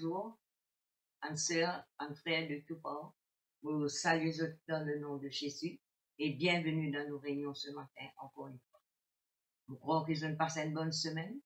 bonjour, en sœur, en frère de tout port. Vous saluez dans le nom de Jésus et bienvenue dans nos réunions ce matin, encore une fois. Nous croyons qu'ils ont passé une bonne semaine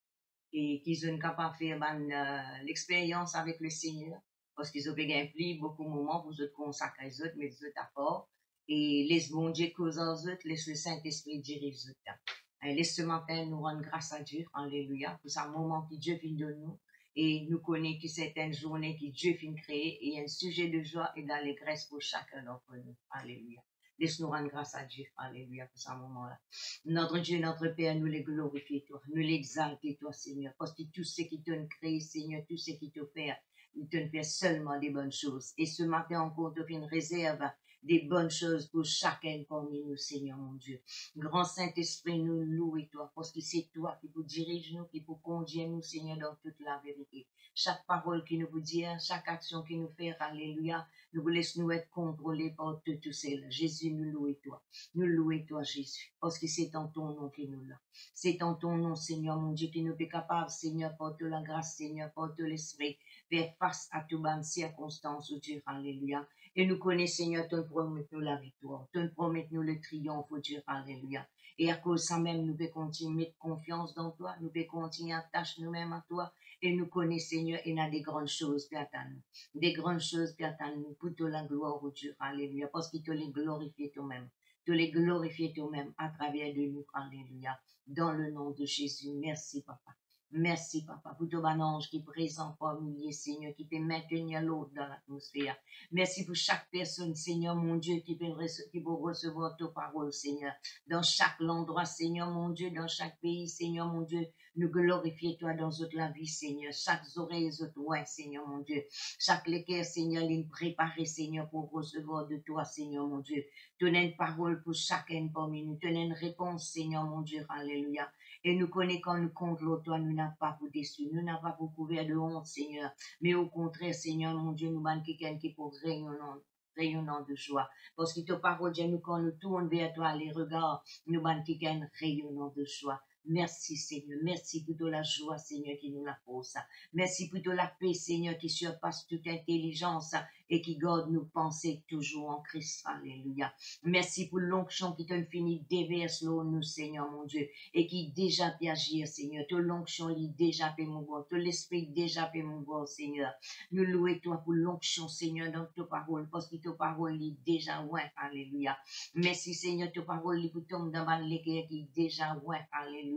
et qu'ils ont capable de faire l'expérience avec le Seigneur parce qu'ils ont pris beaucoup de moments pour se consacrer aux autres, mais aux autres apports et laisse bon Dieu cause aux autres, laisse le Saint-Esprit diriger aux autres. Et laisse ce matin nous rendre grâce à Dieu, alléluia, pour ce moment que Dieu vient de nous. Et nous connaissons que c'est une journée que Dieu vient créer et un sujet de joie et d'allégresse pour chacun d'entre nous. Alléluia. Laisse-nous rendre grâce à Dieu. Alléluia pour ce moment-là. Notre Dieu, notre Père, nous les glorifions, toi. Nous l'exaltons, toi, Seigneur. Parce que tout ce qui t'a créé, Seigneur, tout ce qui t'a fait, il te fait seulement des bonnes choses. Et ce matin encore, tu fais une réserve des bonnes choses pour chacun parmi nous, Seigneur, mon Dieu. Grand Saint-Esprit, nous louons toi, parce que c'est toi qui nous dirige nous, qui nous conduire nous, Seigneur, dans toute la vérité. Chaque parole qui nous vous dit, chaque action qui nous fait, alléluia, nous vous laisse nous être contrôlés par tout cela. Jésus, nous louons toi. Nous louons toi, Jésus, parce que c'est en ton nom qui nous l'a. C'est en ton nom, Seigneur, mon Dieu, qui nous est capable, Seigneur, par toute la grâce, Seigneur, par tout l'esprit, faire face à toute bonne circonstance, oh Dieu, alléluia. Et nous connaissons, Seigneur, tu promets nous la victoire, tu promets nous le triomphe, oh Dieu, alléluia. Et à cause de ça même, nous pouvons continuer à mettre confiance dans toi, nous pouvons continuer à attacher nous-mêmes à toi, et nous connaissons, Seigneur, il y a des grandes choses qui attendent nous, des grandes choses qui attendent nous, pour te la gloire, oh Dieu, alléluia, parce que tu les glorifies toi-même, tu les glorifies toi-même à travers de nous, alléluia, dans le nom de Jésus. Merci, Papa. Merci, Papa, pour ton ange qui est présent parmi les Seigneur, qui peut maintenir l'autre dans l'atmosphère. Merci pour chaque personne, Seigneur, mon Dieu, qui peut recevoir ta parole, Seigneur. Dans chaque endroit, Seigneur, mon Dieu, dans chaque pays, Seigneur, mon Dieu, nous glorifions toi dans toute la vie, Seigneur. Chaque oreille, ouais, Seigneur, mon Dieu. Chaque cœur, Seigneur, les préparer, Seigneur, pour recevoir de toi, Seigneur, mon Dieu. Tenez une parole pour chacun parmi nous. Tenez une réponse, Seigneur, mon Dieu, alléluia. Et nous connaissons quand nous comptons toi, nous n'avons pas pour déçu, nous n'avons pas pour couvert de honte, Seigneur. Mais au contraire, Seigneur, mon Dieu, nous avons quelqu'un qui est pour rayonnant de joie. Parce que ta parole, Dieu, nous, quand nous tournons vers toi les regards, nous avons quelqu'un rayonnant de joie. Merci, Seigneur. Merci pour de la joie, Seigneur, qui nous la pose. Merci pour de la paix, Seigneur, qui surpasse toute intelligence et qui garde nos pensées toujours en Christ. Alléluia. Merci pour l'onction qui te finit déverse nous, Seigneur, mon Dieu, et qui déjà peut agir, Seigneur. Toute l'onction lit déjà peut mouvoir. Tout l'esprit déjà peut mouvoir, Seigneur. Nous louons toi pour l'onction, Seigneur, dans ta parole, parce que ta parole lit déjà, ouais, alléluia. Merci, Seigneur, ta parole lit pour tomber dans l'équerre qui déjà, ouais, alléluia.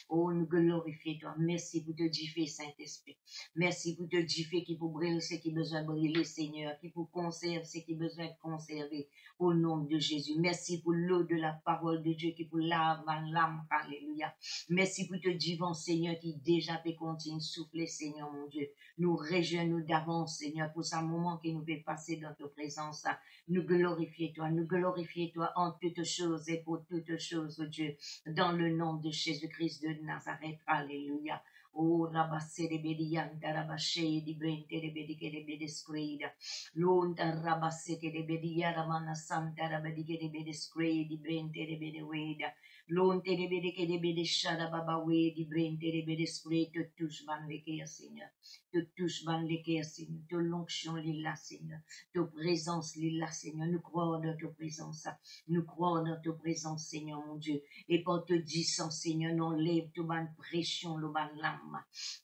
Oh, nous glorifions toi. Merci pour te differ, Saint-Esprit. Merci pour te differ qui pour briller ce qui besoin de briller, Seigneur, qui pour conserver ce qui besoin de conserver, au nom de Jésus. Merci pour l'eau de la parole de Dieu qui pour lave ma l'âme, alléluia. Merci pour te divin, Seigneur, qui déjà peut continuer souffler, Seigneur, mon Dieu. Nous réjouissons d'avance, Seigneur, pour ce moment qui nous fait passer dans ta présence. Nous glorifions toi en toutes choses et pour toutes choses, oh Dieu, dans le nom de Jésus-Christ de Nazareth, alléluia. Oh, rabasse de bedianta, rabasse di brente de bedike de bedescreda. Lonta rabasse de bedia, ramana santa, rabadike de bedescreda, di brente de bedeweda. Lonte de bedike de bedeshada, babawe, di brente de bedescreda, te touche van leker, Seigneur. Te touche van leker, Seigneur. Te l'onction lila, Seigneur. Ta présence lila, Seigneur. Nous croyons dans ta présence. Nous croyons dans ta présence, Seigneur, mon Dieu. Et pour te dire, Seigneur, nous lève tout ban pression, le ban l'âme,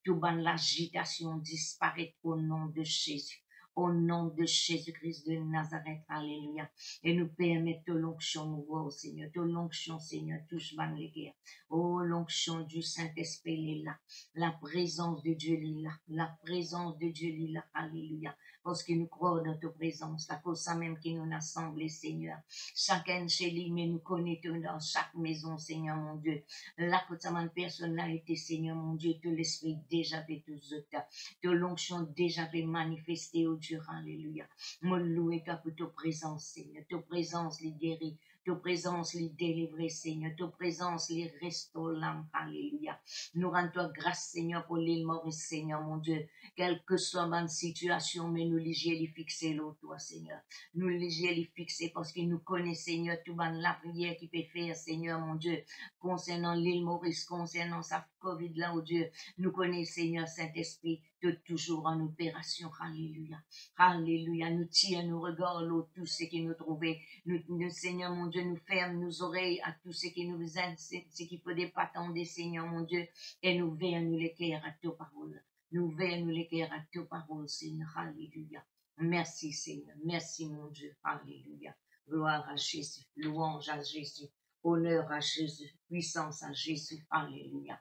tout ban l'agitation disparaît au nom de Jésus. Au nom de Jésus-Christ de Nazareth, alléluia. Et nous permettons l'onction nous voir, Seigneur. Ton l'onction, Seigneur, touche ban les guerres. Oh, l'onction du Saint-Esprit est là. La présence de Dieu est là. La présence de Dieu est là, alléluia. Parce que nous croyons dans ta présence, la cause ça même qui nous assemble, Seigneur. Chacun chez lui, mais nous connaissons dans chaque maison, Seigneur, mon Dieu. La cause ça même personnalité, Seigneur, mon Dieu, que l'Esprit déjà fait tous autres. Que l'onction déjà fait manifester au Dieu, alléluia. Mon loué toi pour ta présence, Seigneur. Ta présence les guérit. Ta présence les délivrer, Seigneur. Ta présence les restaure l'âme, alléluia. Nous rendons grâce, Seigneur, pour l'île Maurice, Seigneur, mon Dieu. Quelle que soit ma situation, mais nous les fixer l'autre, toi, Seigneur. Nous les fixer parce que nous connaissons, Seigneur, tout ban la prière qui peut faire, Seigneur, mon Dieu, concernant l'île Maurice, concernant sa COVID là, oh Dieu. Nous connaissons, Seigneur, Saint-Esprit, tout toujours en opération. Alléluia. Alléluia. Nous tirons nos regards, l'eau, tout ce qui nous trouvait. Nous, Seigneur, mon Dieu, nous ferme nos oreilles à tout ce qui nous aide, ce qui peut pas attendre, Seigneur, mon Dieu. Et nous veillons, nous l'éclairons à ta parole. Nous veillons, nous l'éclairons à ta parole, Seigneur. Alléluia. Merci, Seigneur. Merci, mon Dieu. Alléluia. Gloire à Jésus. Louange à Jésus. Honneur à Jésus. Puissance à Jésus. Alléluia.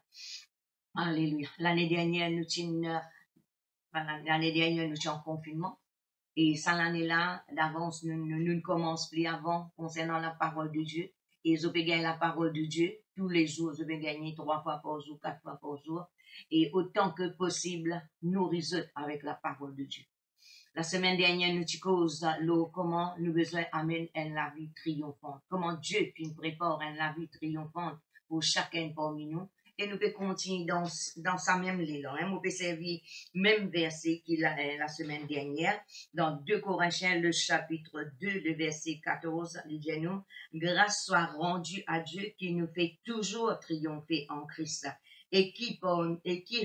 Alléluia. L'année dernière, nous étions en confinement. Et ça, l'année-là, d'avance, nous ne commençons plus avant concernant la parole de Dieu. Et je peux gagner la parole de Dieu tous les jours. Je peux gagner 3 fois par jour, 4 fois par jour. Et autant que possible, nourrir avec la parole de Dieu. La semaine dernière, nous cause comment nous besoin amener la vie triomphante. Comment Dieu nous prépare la vie triomphante pour chacun parmi nous. Et nous pouvons continuer dans sa même ligne. Nous pouvons servir même verset qu'il a la semaine dernière. Dans 2 Corinthiens, le chapitre 2, le verset 14, il dit nous, grâce soit rendue à Dieu qui nous fait toujours triompher en Christ et qui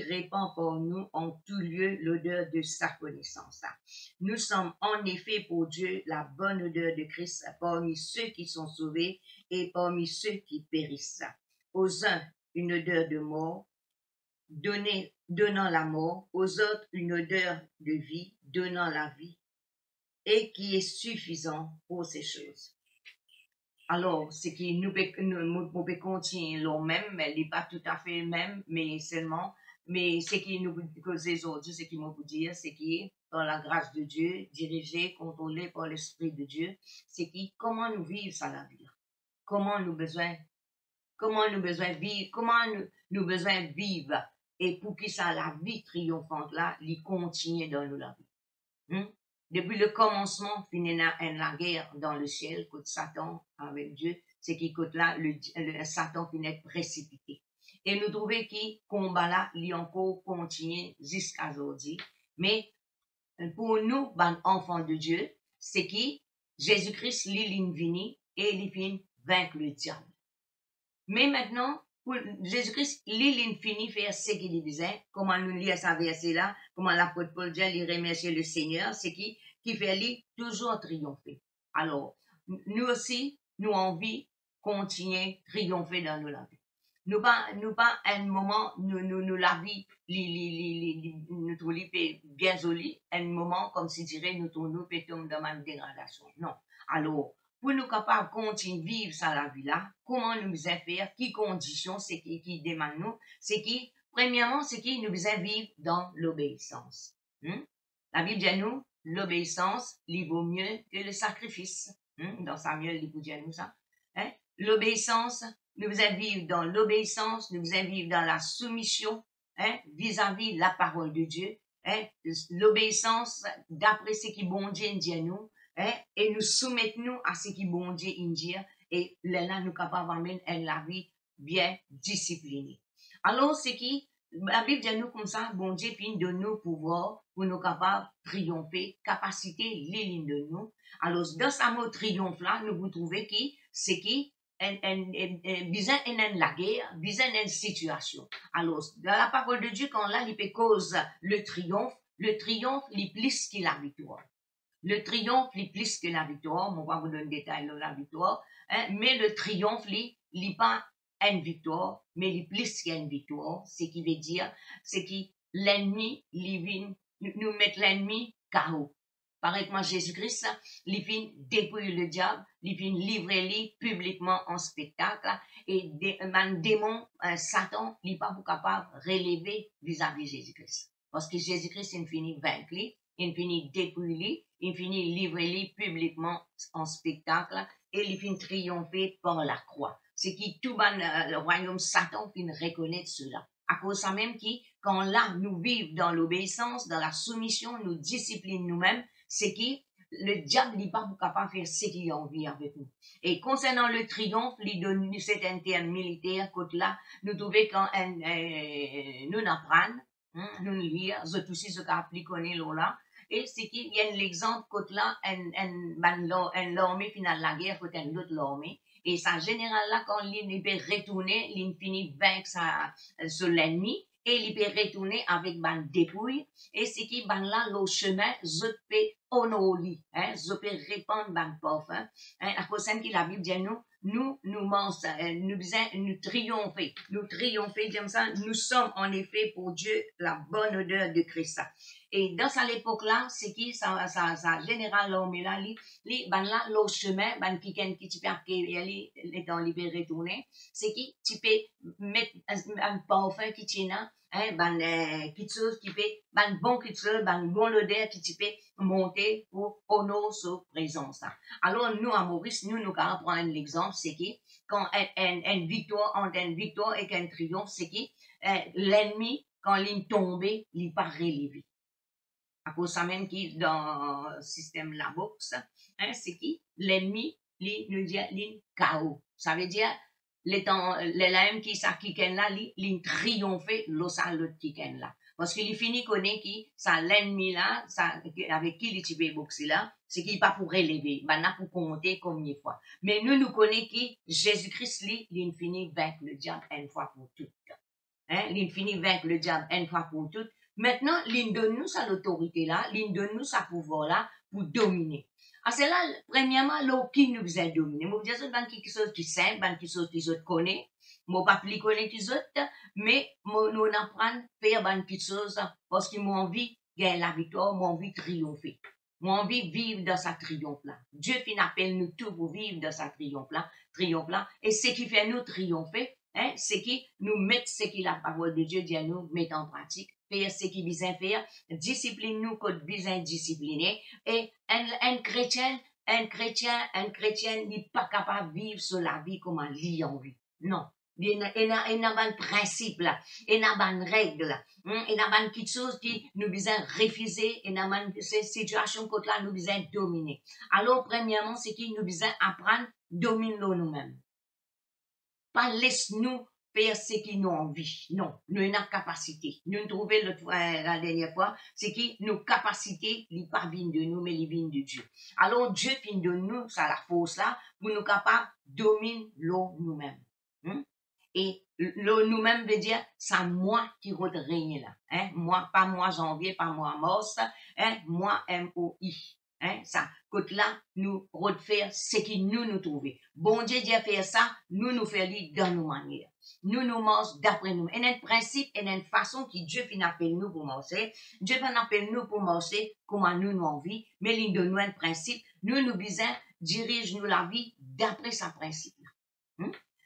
répand pour nous en tout lieu l'odeur de sa connaissance. Nous sommes en effet pour Dieu la bonne odeur de Christ parmi ceux qui sont sauvés et parmi ceux qui périssent. Aux uns, une odeur de mort, donnant la mort, aux autres une odeur de vie, donnant la vie, et qui est suffisant pour ces choses. Alors, c'est que nous pouvons continuer le même, mais il n'est pas tout à fait le même, mais seulement, mais ce qui nous cause aujourd'hui, ce qui nous vous dire, c'est que dans la grâce de Dieu, dirigé, contrôlé par l'Esprit de Dieu, c'est que comment nous vivons ça la vie, comment nous besoin vivre, et pour que ça, la vie triomphante là, il continue dans nous la vie. Depuis le commencement, fini la guerre dans le ciel, contre Satan avec Dieu, c'est qui côté là, le Satan finit précipité. Et nous trouvons que combat là, il encore continue jusqu'à aujourd'hui. Mais pour nous, enfants de Dieu, c'est qui Jésus-Christ, il vini et il finit vaincre le diable. Mais maintenant, pour Jésus-Christ, il finit faire ce qu'il disait. Comment nous lire ce verset-là, comment l'apôtre Paul dit, il remercie le Seigneur, c'est qui fait lui toujours triompher. Alors, nous aussi, nous envie continuer triompher dans nos vie. Nous pas un moment, nous la vie, nous trouvons bien joli, un moment, comme si dirait, nous tournons, pétons dans ma dégradation. Non. Alors, pour nous capables de continuer vivre ça la vie là, comment nous faisons faire, qui conditions, c'est qui demande nous, c'est qui, premièrement, c'est qui nous faisons vivre dans l'obéissance. La Bible dit à nous, l'obéissance, il vaut mieux que le sacrifice. Dans Samuel, il dit à nous ça. L'obéissance, nous faisons vivre dans l'obéissance, nous faisons vivre dans la soumission, vis-à-vis de la parole de Dieu. L'obéissance, d'après ce qui bon Dieu dit à nous, et nous soumettons à ce qui bon Dieu dit, et là, nous sommes capables d'amener la vie bien disciplinée. Alors, c'est qui, la Bible dit à nous comme ça, bon Dieu finit de nous pouvoir pour nous capables de triompher, capacité, les lignes de nous. Alors, dans ce mot triomphe là, nous vous trouvez qui, c'est qui, besoin de la guerre, besoin d'une situation. Alors, dans la parole de Dieu, quand là, il peut cause le triomphe, il est plus que la victoire. Le triomphe, il est plus que la victoire. On va vous donner des détails de la victoire. Mais le triomphe, il n'est pas une victoire, mais il est plus qu'une victoire. Ce qui veut dire, c'est que l'ennemi, nous met l'ennemi KO. Par exemple, Jésus-Christ, il vient dépouiller le diable, il vient livrer lui publiquement en spectacle, et un démon, un Satan, il n'est pas capable de relever vis-à-vis de Jésus-Christ. Parce que Jésus-Christ, il finit vaincre, il finit dépouiller, il finit livrer lui publiquement en spectacle, et il finit triompher par la croix. C'est qui tout le royaume Satan finit reconnaître cela. À cause de ça même qui, quand là, nous vivons dans l'obéissance, dans la soumission, nous disciplinons nous-mêmes, c'est qui le diable n'est pas capable de faire ce qu'il a envie avec nous. Et concernant le triomphe, il donne cet interne militaire, côté là, nous trouvons quand nous apprenons, nous lire, c'est aussi ce qu'appliquons là, et c'est qu'il y a l'exemple côté là, l'armée finale la guerre, côté une autre l'armée, et ça, général là, quand il peut retourner, il finit vaincre sur l'ennemi, et il peut retourner avec ban dépouille, et c'est qui ban là, le chemin, je peux honorer, je peux répandre ban parfum, à cause de la Bible dit nous triompher, comme ça, nous sommes en effet pour Dieu la bonne odeur de Christ. Et dans cette époque-là, c'est qui, ça général l'homme là, ban là, le chemin, ban qui tu peux les temps libéré tourner, c'est qui, tu peux mettre un parfum qui tient ban quelque chose qui peut, ban bon quelque chose, ban bon odeur qui tu peux monter pour honorer sa présence. Alors, nous, à Maurice, nous allons prendre l'exemple, c'est qui, quand une victoire, entre une victoire et un triomphe, c'est qui, l'ennemi, quand il est tombé, il n'est pas relevé. À cause ça même qui, dans le système de la boxe, c'est qui, l'ennemi, il nous dit, il chaos. Ça veut dire, les lames qui s'acquiquent là, il triomphe, l'autre qui là. Parce qu'il finit connaît qui, ça l'ennemi là, ça, avec qui il peut boxer là, c'est qu'il pas pour relever, n'a pour compter comme une fois. Mais nous connaissons qui, Jésus-Christ, il finit vaincre le diable une fois pour toutes. Il finit vaincre le diable une fois pour toutes. Maintenant, il donne nous sa autorité là, il donne nous sa pouvoir là pour dominer. C'est là, premièrement, là, qui nous a dominé. Moi, je dis, quelque chose qui est simple, quelque chose qui autres connaît. Moi, pas plus connaît qu'ils autres, mais nous apprendre faire quelque chose parce qu'ils m'ont envie de gagner la victoire, m'ont envie de triompher. M'ont envie de vivre dans sa triomphe-là. Dieu appelle nous tous pour vivre dans sa triomphe-là. Et ce qui fait nous triompher, c'est qui nous met ce qui la parole de Dieu dit à nous mettre en pratique. Faire ce qui besoin faire, discipline nous comme besoin discipliner. Et un chrétien n'est pas capable de vivre sur la vie comme un lit en vie. Non. Il y a un principe là, il y a une règle, il y a quelque chose qui nous besoin refuser, il y a une situation que là nous besoin dominer. Alors, premièrement, c'est qu'il nous besoin apprendre, dominer nous-mêmes. Pas laisse-nous faire ce qui nous envie. Non, nous avons capacité. Nous trouvons la dernière fois, c'est que nos capacités, ils pas viennent de nous, mais ils viennent de Dieu. Alors, Dieu fin de nous, ça la force là, pour nous capables de dominer nous-mêmes. Et nous-mêmes veut dire, c'est moi qui règne là. Moi, pas moi janvier, pas moi mars, moi M-O-I. Ça, côté là, nous refaire ce qui nous trouvons. Bon Dieu dit faire ça, nous faisons dans nos manières. Nous marchons d'après nous. Et un principe, et une façon qui Dieu fin appelle nous pour marcher. Dieu fin appelle nous pour marcher comme nous envie, mais il donne nous un principe. Nous besoin dirige nous la vie d'après sa principe.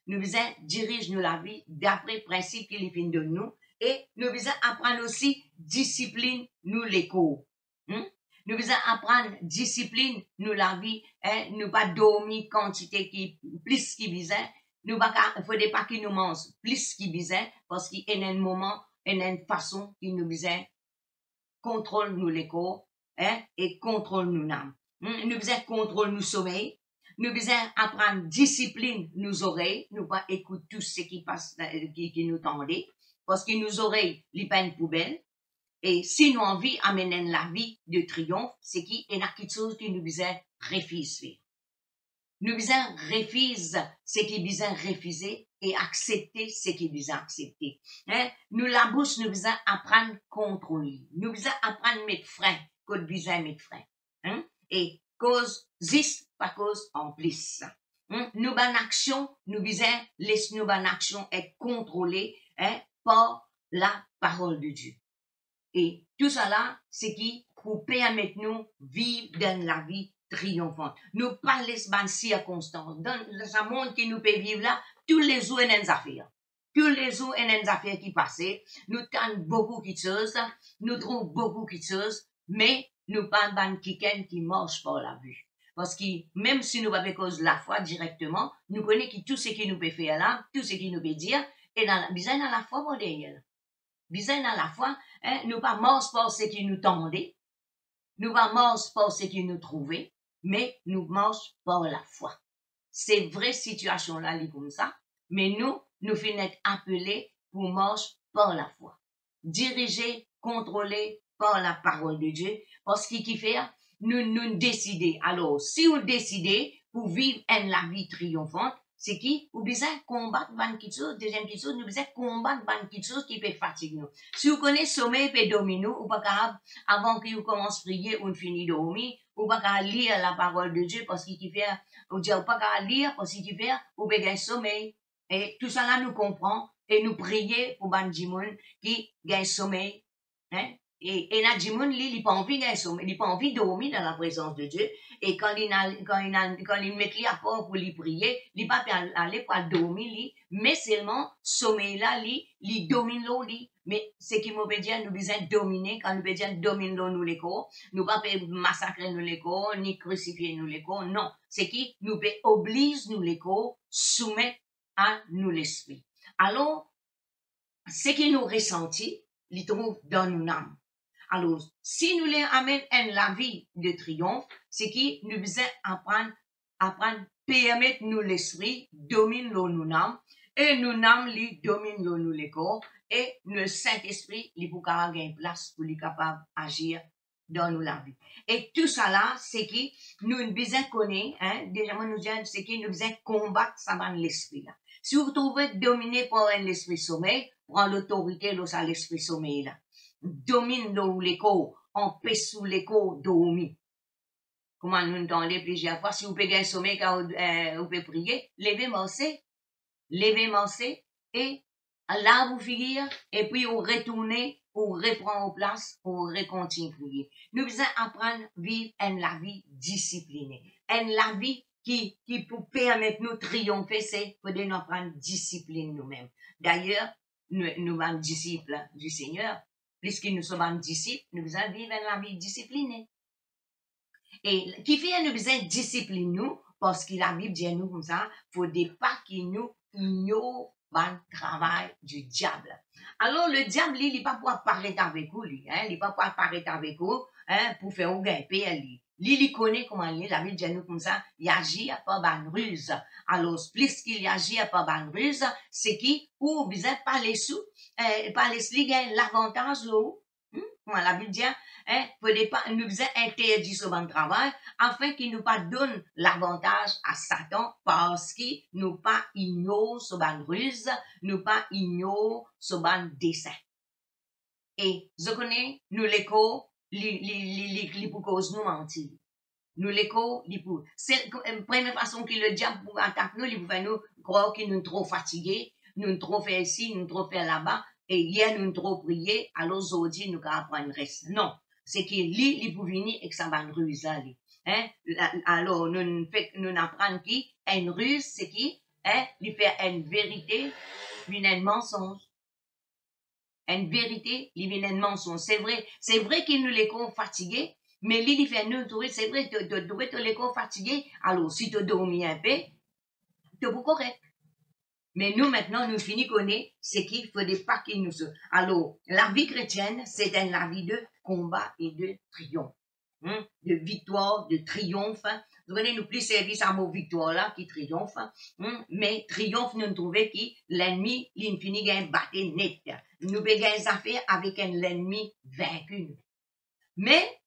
Nous besoin dirige nous la vie d'après principe qu'il fin de nous. Et nous besoin apprendre aussi discipline nous les cours. Nous besoin apprendre discipline nous la vie, nous pas dormir quantité qui plus qui besoin, nous pas faudrait pas qu'il nous mange plus qui besoin parce qu'il y a un moment, il y a une façon qui nous besoin contrôle nous les corps, et contrôle nous l'âme. Nous besoin contrôle nous sommeil, nous besoin apprendre discipline nous oreilles, nous pas écouter tout ce qui passe qui nous tendait parce que nos oreilles les pas une poubelle. Et si nous envie amener la vie de triomphe, c'est qu'il y a quelque chose qui nous besoin refuser. Nous besoin refuser ce qui besoin refuser et accepter ce qui besoin accepter. Nous la bouche, nous besoin apprendre à contrôler. Nous besoin apprendre à mettre frein, qu'on besoin mettre frein. Et cause 10, pas cause en plus. Nous ban action, nous besoin laisser nous ban action être contrôlée, par la parole de Dieu. Et tout ça là, c'est qui pour permettre nous vivre dans la vie triomphante. Nous pas laisser ban circonstances. Dans ce monde qui nous peut vivre là, tous les jours il y a des affaires. Tous les jours il y a des affaires qui passent. Nous tentons beaucoup de choses, nous trouvons beaucoup de choses, mais nous pas ban qui marche par la vue. Parce que même si nous pas cause la foi directement, nous connaissons tout ce qui nous peut faire là, tout ce qui nous peut dire, et dans la foi moderne. Besoin dans la foi, nous pas marche par ce qui nous tendait, nous pas marche par ce qui nous trouvait, mais nous marche par la foi. C'est vraie situation là, comme ça, mais nous finissons appelés pour marcher par la foi. Dirigés, contrôlés par la parole de Dieu, parce qu'il qui fait, nous décider. Alors, si vous décidez pour vivre la vie triomphante, c'est qui? Ou besoin combattre ban quelque chose, deuxième quelque chose, nous besoin combattre ban quelque chose qui peut fatiguer nous. Si vous connaissez sommeil peut dominer, ou pas capable, avant que vous commencez à prier ou finir de dormir, ou pas capable lire la parole de Dieu parce qu'il fait, ou dire, ou pas capable lire parce qu'il fait, ou pas gagner sommeil. Et tout ça là nous comprend, et nous prier pour ban Jimoun qui gagne sommeil, hein? Et la Jimoun, il pas envie de gagner sommeil, il pas envie de dormir dans la présence de Dieu. Et quand il met lui à part pour lui prier, il pas aller pour dormir, mais seulement, sommeil là, il domine l'eau, mais ce qui veut dire, nous besoin dominer, quand nous veut dire domine l'eau, nous les corps, nous pas massacrer nous les corps, ni crucifier nous les corps, non. C'est qui nous oblige nous les corps, soumettre à nous l'esprit. Alors, ce qui nous ressentit, il trouve dans nos âmes. Alors, si nous les amènent à la vie de triomphe, c'est qui nous besoin apprendre, permettre nous l'esprit, domine nous âmes, et nous âmes, lui, domine nous les corps, et le Saint-Esprit, il pour gagner place pour lui capable d'agir dans nous la vie. Et tout ça là, c'est qui nous besoin connaître, hein, déjà, nous disons, c'est qui nous besoin combattre ça dans l'esprit là. Si vous trouvez dominé par l'esprit sommeil, prend l'autorité dans l'esprit sommeil là. Domine dans l'écho, empêche sous l'écho dormir. Comment nous entendons plusieurs fois, si vous pouvez gagner sommeil, quand vous pouvez prier, levez mancé, et là vous finir, et puis vous retournez, vous reprend en place, vous recontinue prier. Nous devons apprendre à vivre la vie disciplinée. La vie qui peut permettre nous triompher, c'est pour nous apprendre discipline nous-mêmes. D'ailleurs, nous sommes disciples du Seigneur. Puisque nous sommes disciples, nous devons vivre la vie disciplinée. Et qui fait nous besoin discipline nous, parce que la Bible dit nous comme ça, faut des pas qui nous ignorent le travail du diable. Alors le diable, il n'est pas pour apparaître avec vous, il n'est pas pour apparaître avec vous, pour faire un gain payer. Il connaît comment il est, la Bible dit nous comme ça, il agit par ban ruse. Alors, plus qu'il agit par ban ruse, c'est qui, ou besoin pas les sous, par les gagne l'avantage là. La Bible dit, nous besoin interdire ce bon travail, afin qu'il nous pas donne l'avantage à Satan, parce qu'il nous pas ignore ce bon ruse, nous pas ignore ce bon dessein. Et, je connais, nous l'écho, li pour cause nous mentir. Nous l'écho, li pour. C'est la première façon qu'il le diable pour attaquer nous, il pour faire nous croire que nous trop fatigués, nous trop fait ici, nous trop fait là-bas, et hier nous trop prié, alors aujourd'hui nous apprendre reste. Non. C'est qu'il li pour venir et que ça va une ruse, alors, nous apprenons qui? Une ruse, c'est qui? Il fait une vérité, une mensonge. Une vérité, il vient un mensonge. C'est vrai qu'il nous les con fatigués, mais lui, il fait nous trouver, c'est vrai, tu dois te les con fatigués. Alors, si tu dormis un peu, tu es correct. Mais nous, maintenant, nous finissons connaître ce qu'il faut des pas qu'il nous se. Alors, la vie chrétienne, c'est la vie de combat et de triomphe. De victoire, de triomphe. Vous voyez, nous plus service à mot victoire là, qui triomphe. Mais triomphe, nous trouvons que l'ennemi, il finit gagne battre net. Nous avons des affaires avec l'ennemi vaincu. Mais,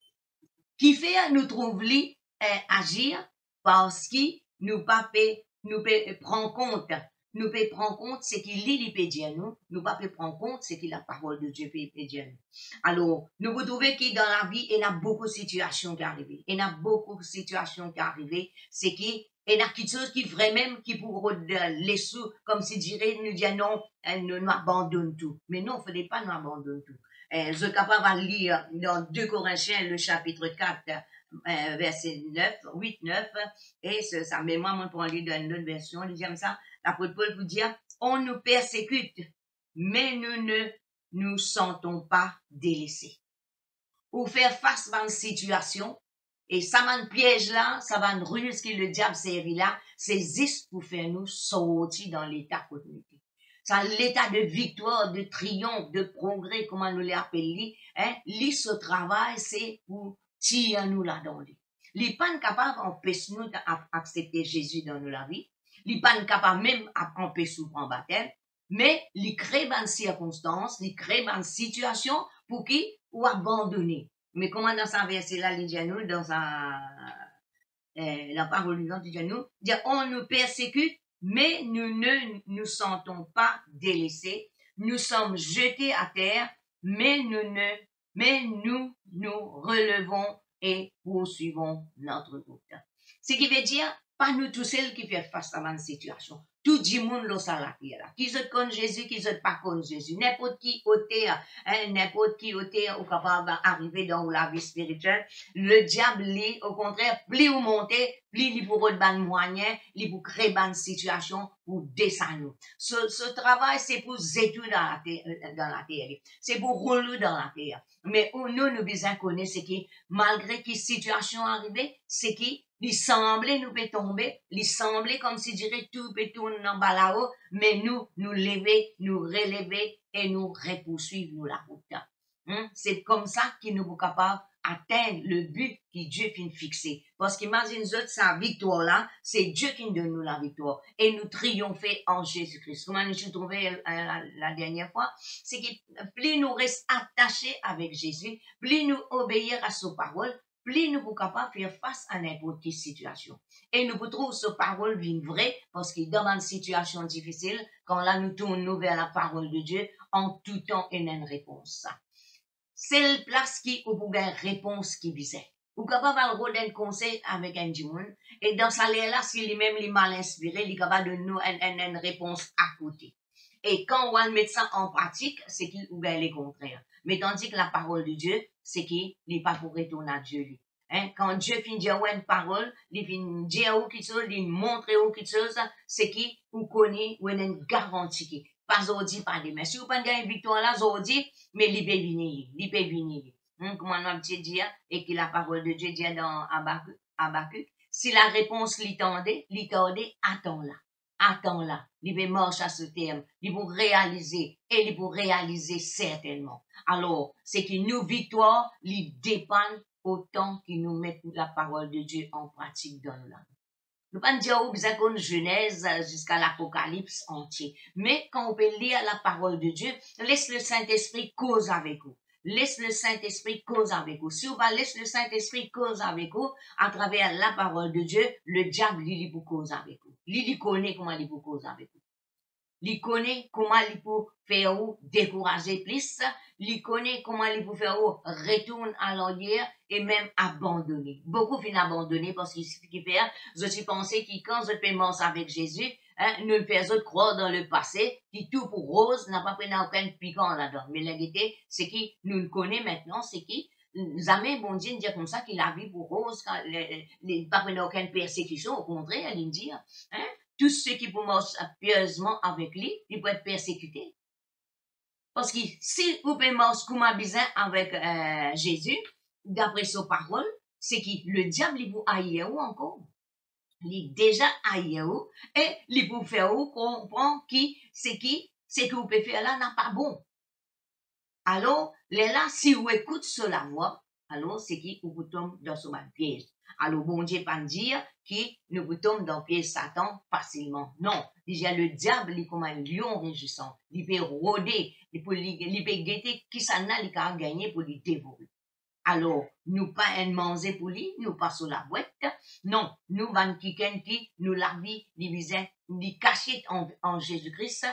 qui fait nous trouver agir parce qu'il nous pas prendre compte. Nous peut prendre compte ce qu'il lit, il peut dire nous pas peut prendre compte ce que la parole de Dieu peut dire nous. Alors, nous vous trouvez que dans la vie, il y a beaucoup de situations qui arrivent. Il y a beaucoup de situations qui arrivent. C'est qu'il y a quelque chose qui vraiment, qui pour les sous, comme si dirait, nous dire non, nous abandonne tout. Mais non, il ne faudrait pas nous abandonner tout. Je suis capable de lire dans 2 Corinthiens, le chapitre 4, verset 8, 9, et ça met moi pour lire dans une autre version, il dit comme ça, l'apôtre Paul vous dit, on nous persécute, mais nous ne nous sentons pas délaissés. Ou faire face à une situation, et ça va un piège là, ça va une ruse que le diable servit là, c'est juste pour faire nous sortir dans l'état cognitif. C'est l'état de victoire, de triomphe, de progrès, comment nous l'appelons, ce travail, c'est pour tirer nous là-dedans. Il n'est pas capable d'empêcher nous d'accepter Jésus dans la vie. Il n'est pas capable même d'empêcher nous de prendre baptême. Mais il crée une circonstance, il crée une situation pour qui ou abandonner. Mais comment dans ce verset-là, il dit à nous, dans la parole de Dieu, il dit à nous, on nous persécute, mais nous ne nous sentons pas délaissés. Nous sommes jetés à terre, mais nous nous relevons et poursuivons notre route. Ce qui veut dire, pas nous tous seuls qui faisons face à une situation. Tout le monde là, ça la terre. Qui se connaît Jésus, qui se pas connaît Jésus. N'importe qui au terre, n'importe qui au terre, ou capable d'arriver dans la vie spirituelle. Le diable, lui, au contraire, plus vous montez, plus il pour votre ban moyen, il pour créer une situation pour descendre. Ce travail, c'est pour zétou dans la terre. C'est pour rouler dans la terre. Mais nous besoin connaître ce qui, malgré que situation arrivée, c'est qui, il semblait nous peut tomber, il semblait comme si dirait tout peut tourner en bas là-haut, mais nous lever, nous relever et nous repoursuivre nous la route. C'est comme ça que nous sommes capables d'atteindre le but que Dieu finit fixé. Parce qu'imagine sa victoire là, c'est Dieu qui nous donne la victoire. Et nous triompher en Jésus-Christ. Comment nous sommes trouvés la dernière fois, c'est que plus nous restons attachés avec Jésus, plus nous obéir à sa parole, plus nous sommes capables de faire face à n'importe quelle situation. Et nous pouvons trouver cette parole vie vraie, parce que dans une situation difficile, quand là nous tournons vers la parole de Dieu, en tout temps, il y a une réponse. C'est la place qui ou pour une réponse qui visait. Ou capable de donner un conseil avec un monde, et dans sa là, si lui-même est mal inspiré, il est capable de nous une réponse à côté. Et quand on met ça en pratique, c'est qu'il ou bien le contraire. Mais tandis que la parole de Dieu, c'est qu'il n'est pas pour retourner à Dieu. Quand Dieu finit de dire une parole, il finit de dire quelque chose, il montre quelque chose, c'est qu'il ou connaît ou une garantie. Pas aujourd'hui, pas demain. Si vous pas une victoire là, aujourd'hui, mais il peut venir. Comment on a dit, et que la parole de Dieu dit dans Habakkuk, si la réponse l'attendait, attends-la. Il peut marcher à ce terme, il peut réaliser, et il peut réaliser certainement. Alors, c'est que nos victoires, ils dépendent autant qu'ils nous mettent la parole de Dieu en pratique dans nous. Nous ne pouvons pas dire au besoin qu'on Genèse jusqu'à l'Apocalypse entier. Mais quand on peut lire la parole de Dieu, laisse le Saint-Esprit cause avec vous. Laisse le Saint-Esprit cause avec vous. Si vous ne laissez le Saint-Esprit cause avec vous, à travers la parole de Dieu, le diable, il peut cause avec vous. Il connaît comment il peut cause avec vous. Il connaît comment il peut faire vous décourager plus. Il connaît comment il peut faire vous retourner à l'arrière et même abandonner. Beaucoup finissent abandonner parce qu'ils fait. Je suis pensé que quand je fais mort avec Jésus, nous le faisons croire dans le passé, qui tout pour rose n'a pas pris aucun piquant là-dedans. Mais la vérité, c'est qui nous le connaît maintenant, c'est qui jamais bon Dieu dire comme ça qu'il a vu pour rose, quand pas pris aucune persécution, au contraire, il dit, tous ceux qui vous marchent pieusement avec lui, ils peuvent être persécutés. Parce que si vous pouvez marcher comme un bizarre avec Jésus, d'après sa parole, c'est que le diable, il vous haït ou encore. Il est déjà haït ou, et il vous fait comprendre ce que vous pouvez faire là n'est pas bon. Alors, là, si vous écoutez cela voix, alors c'est qui vous tombe dans ce même piège. Alors, bon Dieu pas dire qui nous vous tombe dans le piège Satan facilement. Non. Déjà, le diable, il est comme un lion rugissant. Il peut rôder, il peut guetter qui ça n'a, il a gagné pour lui dévorer. Alors, nous pas un manger pour lui, nous pas sur la boîte. Non, nous van qui nous la vie, nous cacher en Jésus-Christ,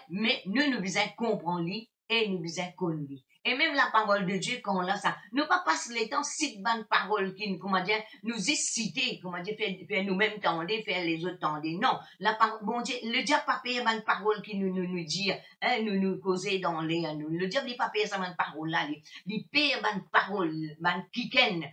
mais nous besoin comprendre lui et nous besoin connaître lui. Et même la parole de Dieu, quand on l'a ça, nous pas passer les temps, cite bonne parole qui, comment dire, nous est cité, comment dire, faire nous-mêmes tendre, faire les autres tendre. Non, la parole, bon Dieu, le diable pas payer bonne parole qui nous dit, nous causer dans les, le diable n'est pas payer sa bonne parole là, il paye bonne parole, bonne kiken,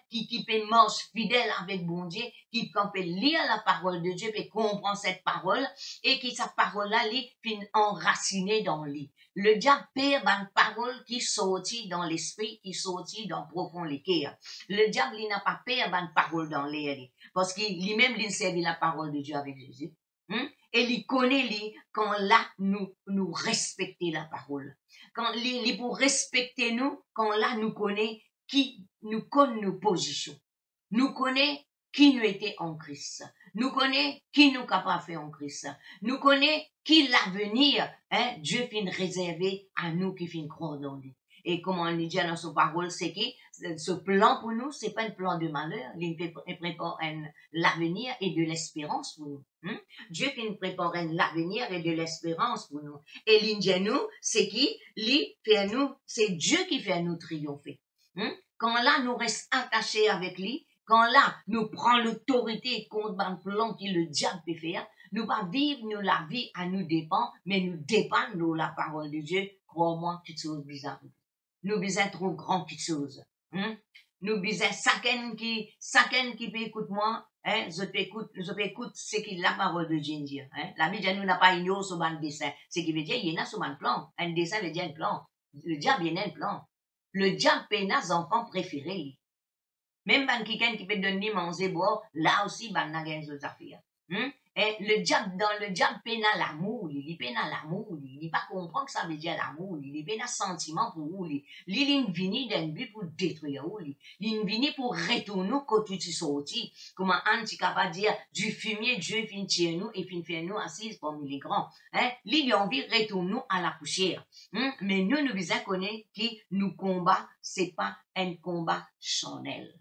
qui peut marcher fidèle avec bon Dieu, qui peut lire la parole de Dieu, et comprendre cette parole, et qui sa parole là, il fin enraciné dans lui. Le diable perd une parole qui sortit dans l'esprit, qui sortit dans profond les cœurs. Le diable, il n'a pas peur une parole dans l'air, parce qu'il lui-même, il servi la parole de Dieu avec Jésus. Et il connaît, quand là, nous respecter la parole. Quand il pour respecter nous, quand là, nous connaît qui, nous connaît nos positions. Nous connaît qui nous était en Christ. Nous connaît qui nous capable de faire en Christ. Nous connaît qui l'avenir, Dieu fin réservé à nous qui fin croire dans lui. Et comme on dit dans sa parole, c'est qui? ce plan pour nous, c'est pas un plan de malheur. Il prépare l'avenir et de l'espérance pour nous. Dieu qui nous prépare l'avenir et de l'espérance pour nous. Et l'Indien nous, c'est qui? C'est Dieu qui fait nous triompher. Quand là, nous restons attachés avec lui, quand là, nous prenons l'autorité contre un plan que le diable peut faire, nous pas vivre nous la vie à nous dépend, mais nous dépendons de la parole de Dieu. Crois-moi, toutes choses bizarres. Nous besoin trop grand toutes choses. Nous besoin chacun qui peut écouter moi, je peux écouter ce que la parole de Dieu dit. La Bible nous n'a pas ignoré sur un dessin. Ce qui veut dire, il y en a sur un plan. Un dessin veut dire un plan. Le diable, il y a un plan. Le diable peut nos enfants préférés. Même quelqu'un qui peut donner manger boire, là aussi, il a des autres affaires. Et le diable peut l'amour, il peut l'amour, il pas comprendre que ça veut dire l'amour, il peut un sentiment pour vous, il vient d'un but pour détruire vous, il vient pour retourner quand tu es sorti. Comment Anne capable de dire, du fumier, Dieu finit chez nous et finit faire nous assises parmi les grands. Il a envie de retourner à la poussière. Mais nous devons connaître que nous combat, c'est pas un combat charnel.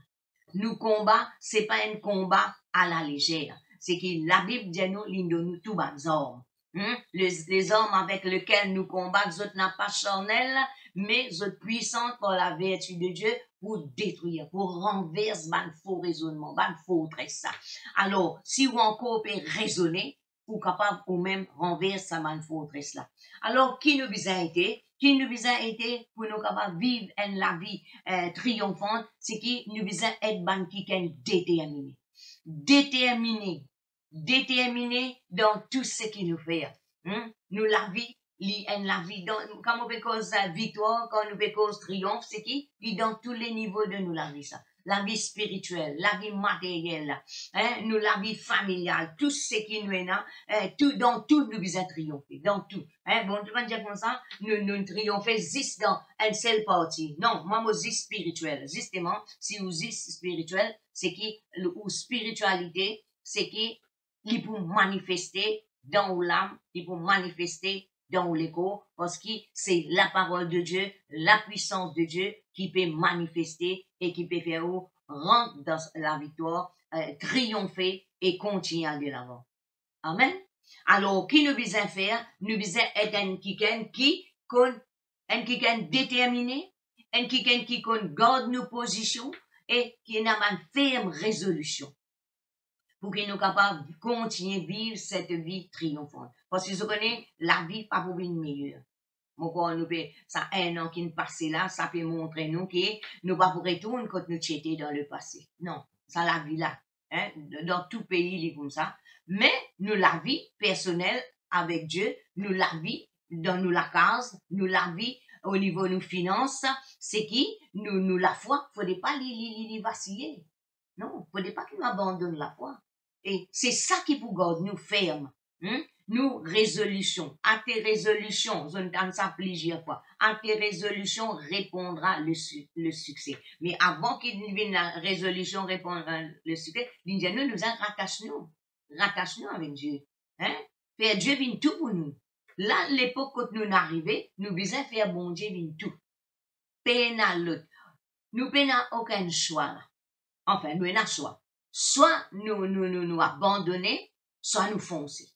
Nous combat, c'est pas un combat à la légère. C'est que la Bible dit nous, nous tous les hommes. Les hommes avec lesquels nous combattons, ils n'ont pas charnel, mais ils sont puissants par la vertu de Dieu pour détruire, pour renverser un faux raisonnement, un faux tresse. Alors, si vous encore pouvez raisonner, vous capable ou même renverser un faux tresse là. Alors, qui nous a été? Qui nous a été pour nous capables vivre la vie triomphante, c'est qui nous a être ban qui est déterminé dans tout ce qu'il nous fait. Nous la vie, quand on peut cause victoire, quand on peut cause triomphe, c'est qui? Dans tous les niveaux de nous la vie ça. La vie spirituelle, la vie matérielle, nous la vie familiale, tout ce qui nous est là, dans tout nous besoin triompher, dans tout. Bon, tu vas dire comme ça, nous triompher juste dans une seule partie. Non, moi, juste spirituel. Justement, si vous dites spirituel, c'est qui, ou spiritualité, c'est qui, il peut manifester dans l'âme, il peut manifester dans l'écho, parce que c'est la parole de Dieu, la puissance de Dieu qui peut manifester et qui peut faire rentrer dans la victoire, triompher et continuer à de l'avant. Amen. Alors, qui nous besoin faire? Nous besoin être un quelqu'un qui est déterminé, un quelqu'un qui garde nos positions et qui a une ferme résolution pour que nous soyons capables de continuer à vivre cette vie triomphante. Parce que je connais la vie pas pour une meilleure. Ça un an qui nous passe là, ça peut montrer nous que nous pas pour retourner quand nous étions dans le passé. Non, ça la vie là. Dans tout pays, il est comme ça. Mais nous la vie personnelle avec Dieu, nous la vie dans nous la case, nous la vie au niveau de nos finances, c'est qui nous la foi, faudrait pas les vaciller. Non, faudrait pas qu'ils abandonnent la foi. Et c'est ça qui vous garde nous fermes. Nous, résolutions. À tes résolutions, je ne t'en sais plusieurs fois. À tes résolutions répondra le succès. Mais avant qu'il vienne la résolution répondra le succès, nous rattachons-nous. Rattachons-nous avec Dieu. Faire Dieu vient tout pour nous. Là, l'époque où nous arrivons, nous besoin faire bon Dieu vient tout. Pénal l'autre. Nous n'avons aucun choix. Enfin, nous n'avons choix. Soit nous abandonner, soit nous foncer.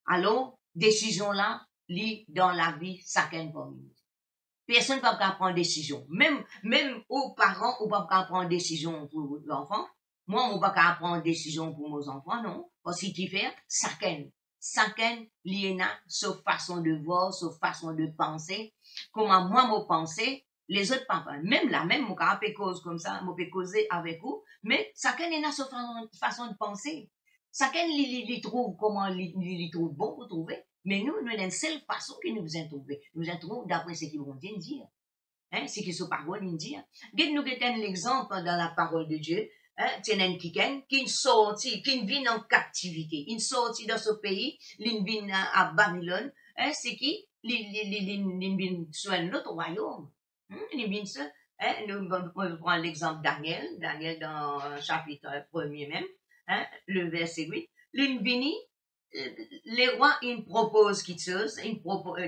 Alors, décision là, dans la vie, chacun va nous. Personne ne peut pas prendre décision. Même aux parents, on ne peut pas prendre décision pour l'enfant. Moi, on ne peut pas prendre décision pour mes enfants, non. Parce qu'il fait, chacun, il y a sa façon de voir, sa façon de penser. Comment moi, je pense, les autres papas, même là, même mon cas peut cause comme ça, moi peut causer avec vous, mais chacun a sa façon de penser. Chacun il trouve comment il trouve bon pour trouver, mais nous avons une seule façon que nous vous trouver. Nous trouvons d'après ce qu'ils vont dire. C'est ce que ce parole dit. Nous avons l'exemple dans la parole de Dieu. C'est un quelqu'un qui vient en captivité, il sorti dans ce pays, il vient à Babylone, c'est qui, il vient sur un autre royaume. Nous prenons l'exemple Daniel dans chapitre 1er même, le verset 8. L'une vini, les rois, ils proposent quelque chose, ils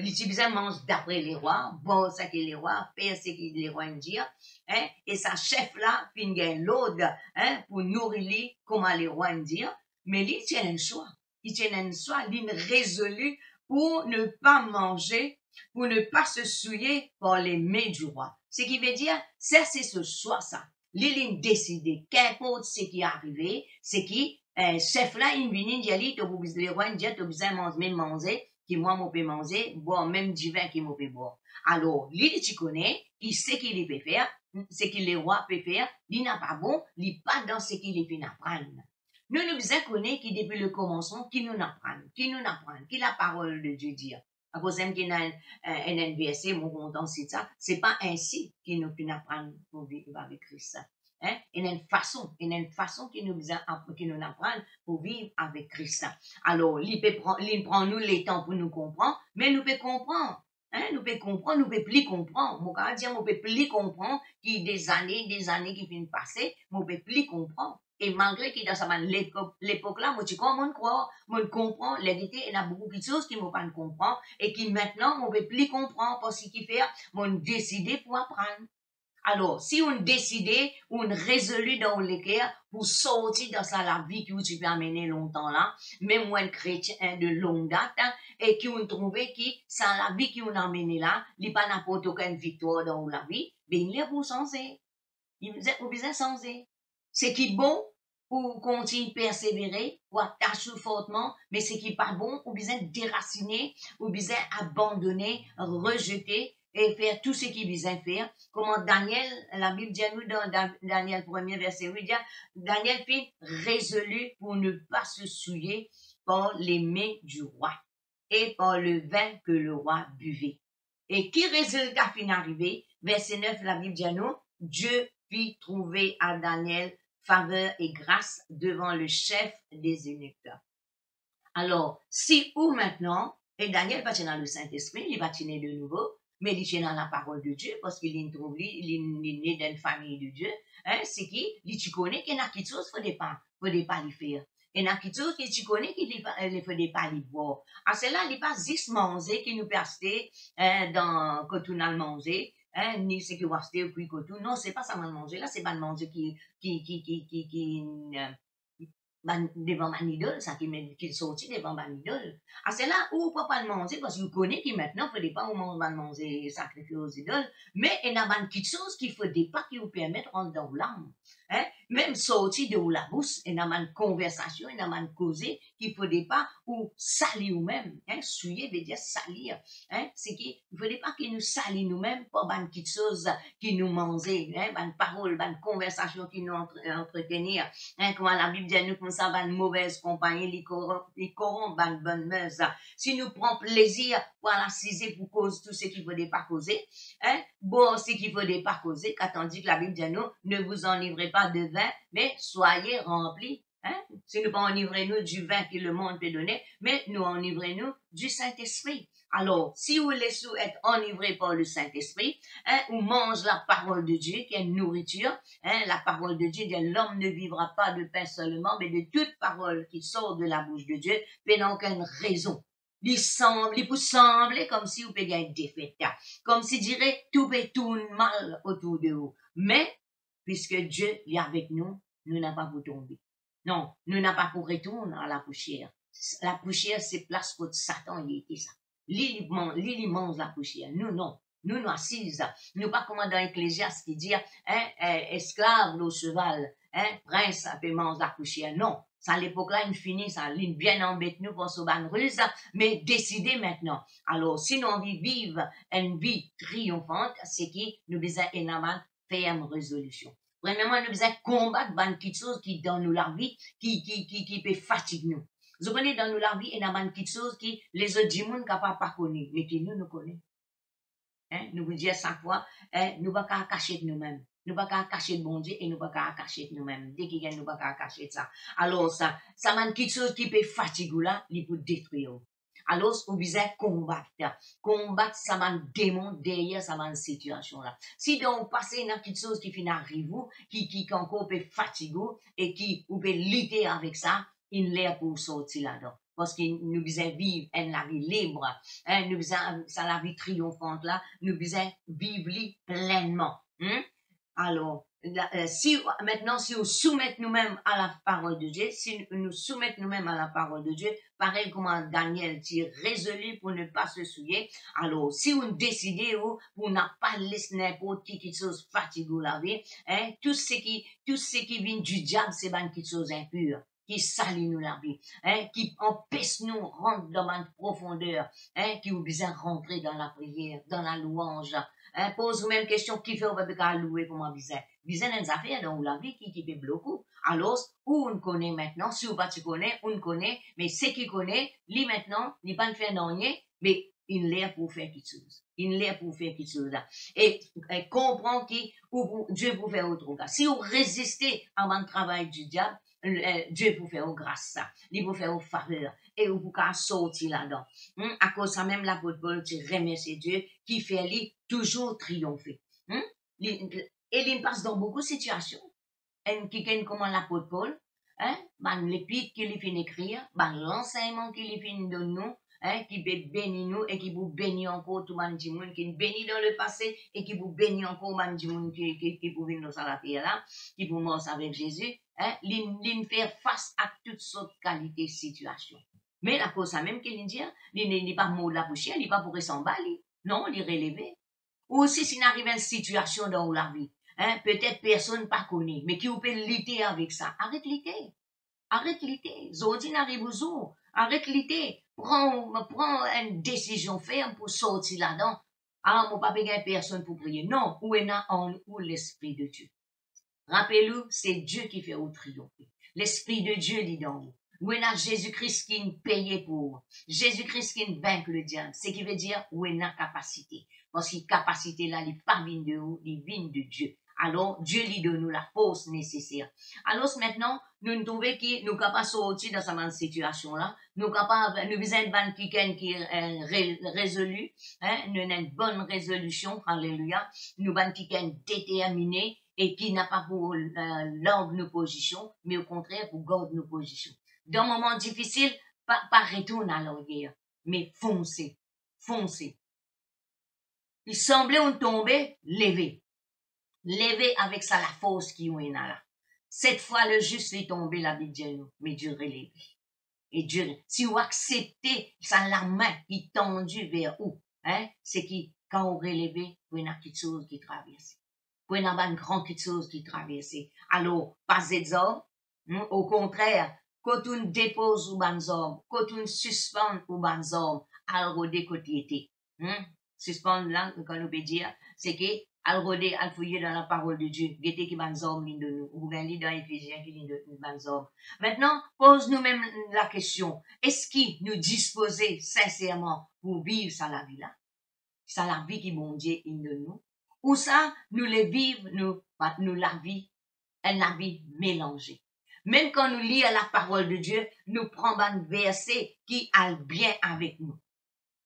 utilisent mange d'après les rois, bon, ça que les rois, faire ce que les rois disent, hein, et sa chef là, fin gagne l'autre, hein, pour nourrir comme les rois disent, mais il tient un choix. Il tient un choix, il résolu pour ne pas manger, pour ne pas se souiller par les mains du roi. Ce qui veut dire, ça, c'est ce choix, ça. L'île décidé, qu'importe ce qui est arrivé, c'est qui, chef là, il vient dire, les rois, ils disent, tu besoin de manger, qui moi, je peux manger, boire même du vin qui moi peux boire. Alors, l'île, tu connais, il sait qu'il peut faire, ce que les rois peuvent faire, il n'a pas bon, il pas dans ce qu'il fait apprendre. Nous besoin connaître qui depuis le commencement, qui nous apprend, qui la parole de Dieu dit. À cause qu'il y a un verset, mon content, c'est ça. C'est pas ainsi qu'il nous apprend pour vivre avec Christ. Hein? Il y a une façon qui nous apprend pour vivre avec Christ. Alors, il prend nous le temps pour nous comprendre, mais nous peut comprendre. Hein? Nous peut comprendre, nous peut plus comprendre. Mon gars dit, on peut plus comprendre qui des années qui viennent passer, on peut plus comprendre. Et malgré que dans sa l'époque là, moi, tu crois, moi, comprends, l'hérité, il y a beaucoup de choses qui m'ont pas comprendre, et qui maintenant, on peut plus comprendre parce qu'il fait, on décidé pour apprendre. Alors, si on décidé, on résolu dans le cœur pour sortir dans ça la vie que tu peux amener longtemps là, même moi, un chrétien de longue date, hein, et qui ont trouvé que ça la vie qu'on a amené là, il n'y a pas n'importe aucune victoire dans la vie, ben, il est pour changer. Il est pour bien changer. Ce qui est bon, ou continuer persévérer, ou attacher fortement, mais ce qui est pas bon, ou bien déraciner, ou bien abandonner, rejeter, et faire tout ce qu'il besoin faire. Comment Daniel, la Bible dit à nous dans Daniel 1er verset 8, Daniel fit résolu pour ne pas se souiller par les mains du roi et par le vin que le roi buvait. Et qui résultat fin arrivé? Verset 9, la Bible dit à nous, Dieu fit trouver à Daniel faveur et grâce devant le chef des eunuques. Alors, si ou maintenant, et Daniel va tenir dans le Saint-Esprit, il va tenir de nouveau, mais il tient dans la parole de Dieu, parce qu'il est né d'une famille de Dieu, hein, c'est tu connais qu'il y a quelque chose, il ne faut pas le faire. Il y a quelque chose que tu connais qu'il ne faut pas le boire. À cela, il n'est pas juste manger qui nous peut acheter, dans, quand on a le manger, hein, ni ce qui va acheter puis que tout. Non, c'est pas ça, manger là, c'est pas le manger qui devant ma idole, ça qui sortit devant ma idole. Ah, c'est là où on peut pas le manger, parce que vous connaissez que maintenant, il ne faut pas au monde manger sacrifier aux idoles, mais il y a quelque chose qu'il ne faut pas qui vous permettre de rentrer dans l'âme. Hein? Même sortir de la bouche, il y a une conversation, il y a une causée qu'il ne faut pas ou salir nous-mêmes. Hein? Souiller veut dire salir. Hein? C'est qu'il ne faut pas qu'il nous salit nous-mêmes pour quelque chose qui nous mangeait, hein? Une parole, une conversation qui nous entretenir. Hein? Comment la Bible dit nous, ça va une mauvaise compagnie, les corrompre une bonne meuse. Si nous prenons plaisir pour l'assiser pour cause tout ce qu'il ne faut pas causer, hein? Bon, ce qu'il ne faut pas causer, tandis que la Bible dit nous, ne vous enivrez pas de vin, mais soyez remplis. Hein? Si nous pas enivrer-nous du vin que le monde peut donner, mais nous enivrez-nous du Saint-Esprit. Alors, si vous laissez être enivrés par le Saint-Esprit, hein, ou mange la parole de Dieu, qui est une nourriture, hein, la parole de Dieu dit, l'homme ne vivra pas de pain seulement, mais de toute parole qui sort de la bouche de Dieu, mais n'a aucune raison. Il peut sembler comme si vous pouvez gagner défaite, comme si dirait tout peut tourner mal autour de vous. Mais, puisque Dieu est avec nous, nous n'avons pas pour tomber. Non, nous n'avons pas pour retourner à la poussière. La poussière, c'est place pour Satan, il était ça. L'île mange la poussière. Nous, non. Nous assises. Nous pas comme dans Ecclésiaste qui dit, hein, esclave au cheval, hein, prince, ça peut manger la poussière. Non. Ça, à l'époque-là, il finit, ça, il bien embête nous pour ce ban ruse, mais décidez maintenant. Alors, si nous envie vivre une vie triomphante, c'est qui nous besoin énormément ferme résolution. Premièrement, nous besoin combattre quelque chose qui dans nous la vie, qui peut fatiguer nous. Vous connaissez dans nous la vie, il y a une petite chose qui les autres du monde ne peuvent pas connaître, mais qui nous connaissons. Hein? Nous vous disons chaque fois, nous ne pouvons pas cacher de nous-mêmes. Nous ne pouvons pas cacher de bon Dieu et nous ne pouvons pas cacher de nous-mêmes. Dès qu'il y a, nous ne pouvons pas cacher de ça. Alors, ça m'a une petite chose qui peut fatiguer là, il peut détruire. Alors, vous devez combattre. Combattre, ça m'a un démon derrière, ça m'a une situation là. Si donc, vous passez une petite chose qui finit arrive, qui encore peut fatiguer et qui, vous pouvez lutter avec ça, il l'air pour sortir là-dedans. Parce que nous besoin vivre la vie libre, hein, nous besoin, ça la vie triomphante là, nous besoin vivre pleinement. Alors, si on soumet nous-mêmes à la parole de Dieu, si nous soumettons nous-mêmes à la parole de Dieu, pareil comme Daniel est résolu pour ne pas se souiller, alors si on décide pour ne pas laisser n'importe qui chose fatiguer la vie, hein, tout ce qui vient du diable, c'est une quelque chose impure qui salit nous la vie, hein, qui empêche nous rentrer dans une profondeur, hein, qui nous besoin rentrer dans la prière, dans la louange. Hein, pose vous-même question, qui fait on va pas louer pour moi bizarre. Bizarre des affaires dans la vie qui fait beaucoup. Alors, où on connaît maintenant, si on pas tu connais, on connaît, mais ce qui connaît, lui maintenant, il pas fait rien, mais il l'air pour faire quelque chose. Il l'air pour faire quelque chose là. Et comprend qui, Dieu pour faire autre chose. Si vous résistez à un travail du diable, Dieu pour faire grâce ça, il pour faire faveur et vous pouvez sortir là-dedans. À cause ça même l'apôtre Paul tu remercie Dieu qui fait lui toujours triompher. Et il passe dans beaucoup de situations. Et qui gagne comment l'apôtre Paul, l'épître qu'il finit d'écrire, l'enseignement qu'il finit de nous, qui peut bénir nous et qui vous bénit encore tout le monde qui bénit dans le passé et qui vous bénit encore tout le monde qui vous venir dans la terre là, qui vous mort avec Jésus, l'in faire face à toutes sortes de qualités de situation. Mais la cause ça même qu'il dit, il n'est pas mot de la bouche, il n'est pas pour s'en baller. Non, il est relevé. Ou aussi s'il arrive une situation dans la vie, peut-être personne pas connaît, mais qui vous peut lutter avec ça. Arrête lutter. Arrête lutter. Zodi n'arrive aux autres. Arrête lutter. Prends une décision ferme pour sortir là-dedans. Ah, mon papa, il n'y a personne pour prier. Non, où est en où l'Esprit de Dieu. Rappelez-vous, c'est Dieu qui fait au triompher. L'Esprit de Dieu dit dans vous. Où est Jésus-Christ qui nous paye pour. Jésus-Christ qui nous vainc le diable. Ce qui veut dire, où est la capacité. Parce que capacité là, il pas vient de où, il vient de Dieu. Alors, Dieu lui donne nous la force nécessaire. Alors, maintenant, nous nous trouvons que nous sommes capables de sortir dans cette situation-là. Nous sommes capables, nous besoin de quelqu'un qui est résolu, nous avons une bonne résolution, alléluia. Nous avons quelqu'un déterminé et qui n'a pas pour langue nos positions, mais au contraire pour garder nos positions. Dans un moment difficile, pas retourner à l'arrière, mais foncer. Il semblait on tomber, lever avec ça la force qui est là. Cette fois, le juste est tombé, la vie de Dieu, mais Dieu relève. Et Dieu, si vous acceptez ça la main qui tendue vers où, c'est qui, quand vous relevez, vous avez quelque chose qui traverse. Vous avez une grande quelque chose qui traverse. Alors, pas des hommes, au contraire, quand on dépose ou ban hommes, quand on suspend ou ban hommes, alors des côtés, suspendre là, quand on peut dire, c'est que, al rôder, al fouiller dans la parole de Dieu, guetter qui ban hommes de nous, ou bien dans Éphésiens qui de ban hommes. Maintenant, pose nous-mêmes la question, est-ce qu'il nous disposait sincèrement pour vivre ça la vie là? Ça la vie qui bon Dieu de nous? Ou ça, nous les vivons, nous la vie mélangée. Même quand nous lisons la parole de Dieu, nous prenons un verset qui a bien avec nous.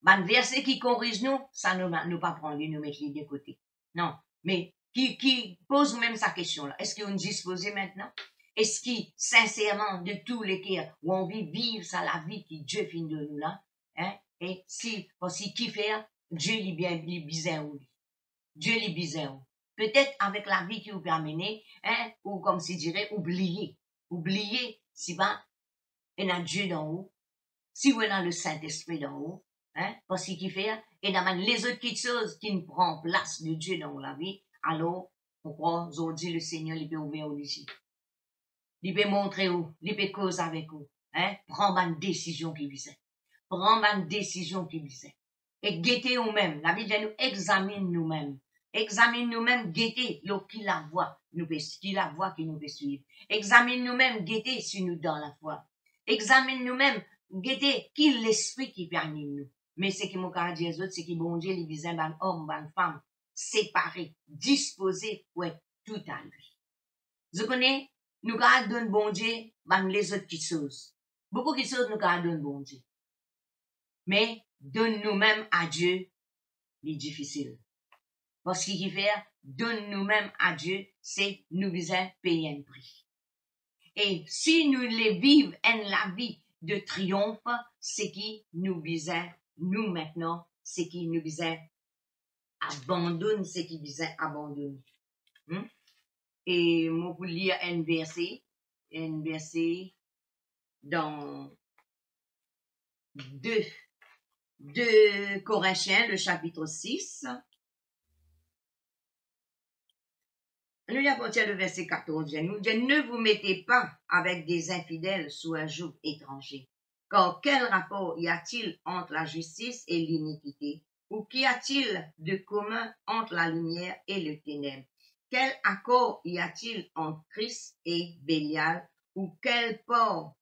Un verset qui corrige nous, ça nous pas prendre, nous mettre de côté. Non. Mais, qui pose même sa question là. Est-ce qu'on est disposé maintenant? Est-ce qu'il, sincèrement, de tous les cœurs, où on vit vivre ça la vie qui Dieu finit de nous là, et si, aussi, qui fait, Dieu lui bizarre ou Dieu lui bizarre. Peut-être avec la vie qui vous peut amener, ou comme si dirait, oublier, si ben, il y a Dieu d'en haut, si vous avez le Saint-Esprit d'en haut, parce qu'il fait, et dans les autres petites choses qui ne prennent place de Dieu dans la vie, alors, pourquoi, aujourd'hui, le Seigneur, il peut ouvrir au lycée. Il peut montrer où, il peut causer avec vous, prendre une décision qui visait. Prendre une décision qui visait. Et guetter nous-mêmes. La Bible nous examine nous-mêmes. Examine nous-mêmes, guetter, qui la voit, qui nous peut suivre. Examine nous-mêmes, guetter si nous dans la foi. Examine nous-mêmes, guetter, qui l'esprit qui permine nous. Mais ce qui m'a dit les autres, c'est que bon Dieu, les disait, ban homme, ban femme, séparés, disposés pour être tout à lui. Vous connaissez, nous gardons bon Dieu, ban les autres petites choses. Beaucoup de choses nous gardons bon Dieu. Mais, donne nous-mêmes à Dieu, c'est difficile. Parce qu'il fait, donne nous-mêmes à Dieu, c'est nous besoin payer un prix. Et si nous les vivons en la vie de triomphe, c'est qui nous visait, nous maintenant, c'est qui nous visait, abandonne ce qui visait, abandonne. Et moi, pour lire un verset dans 2 Corinthiens, le chapitre 6. Nous y à partir du verset 14, nous dit, ne vous mettez pas avec des infidèles sous un joug étranger. Car quel rapport y a-t-il entre la justice et l'iniquité? Ou qu'y a-t-il de commun entre la lumière et le ténèbre? Quel accord y a-t-il entre Christ et Bélial? Ou quel port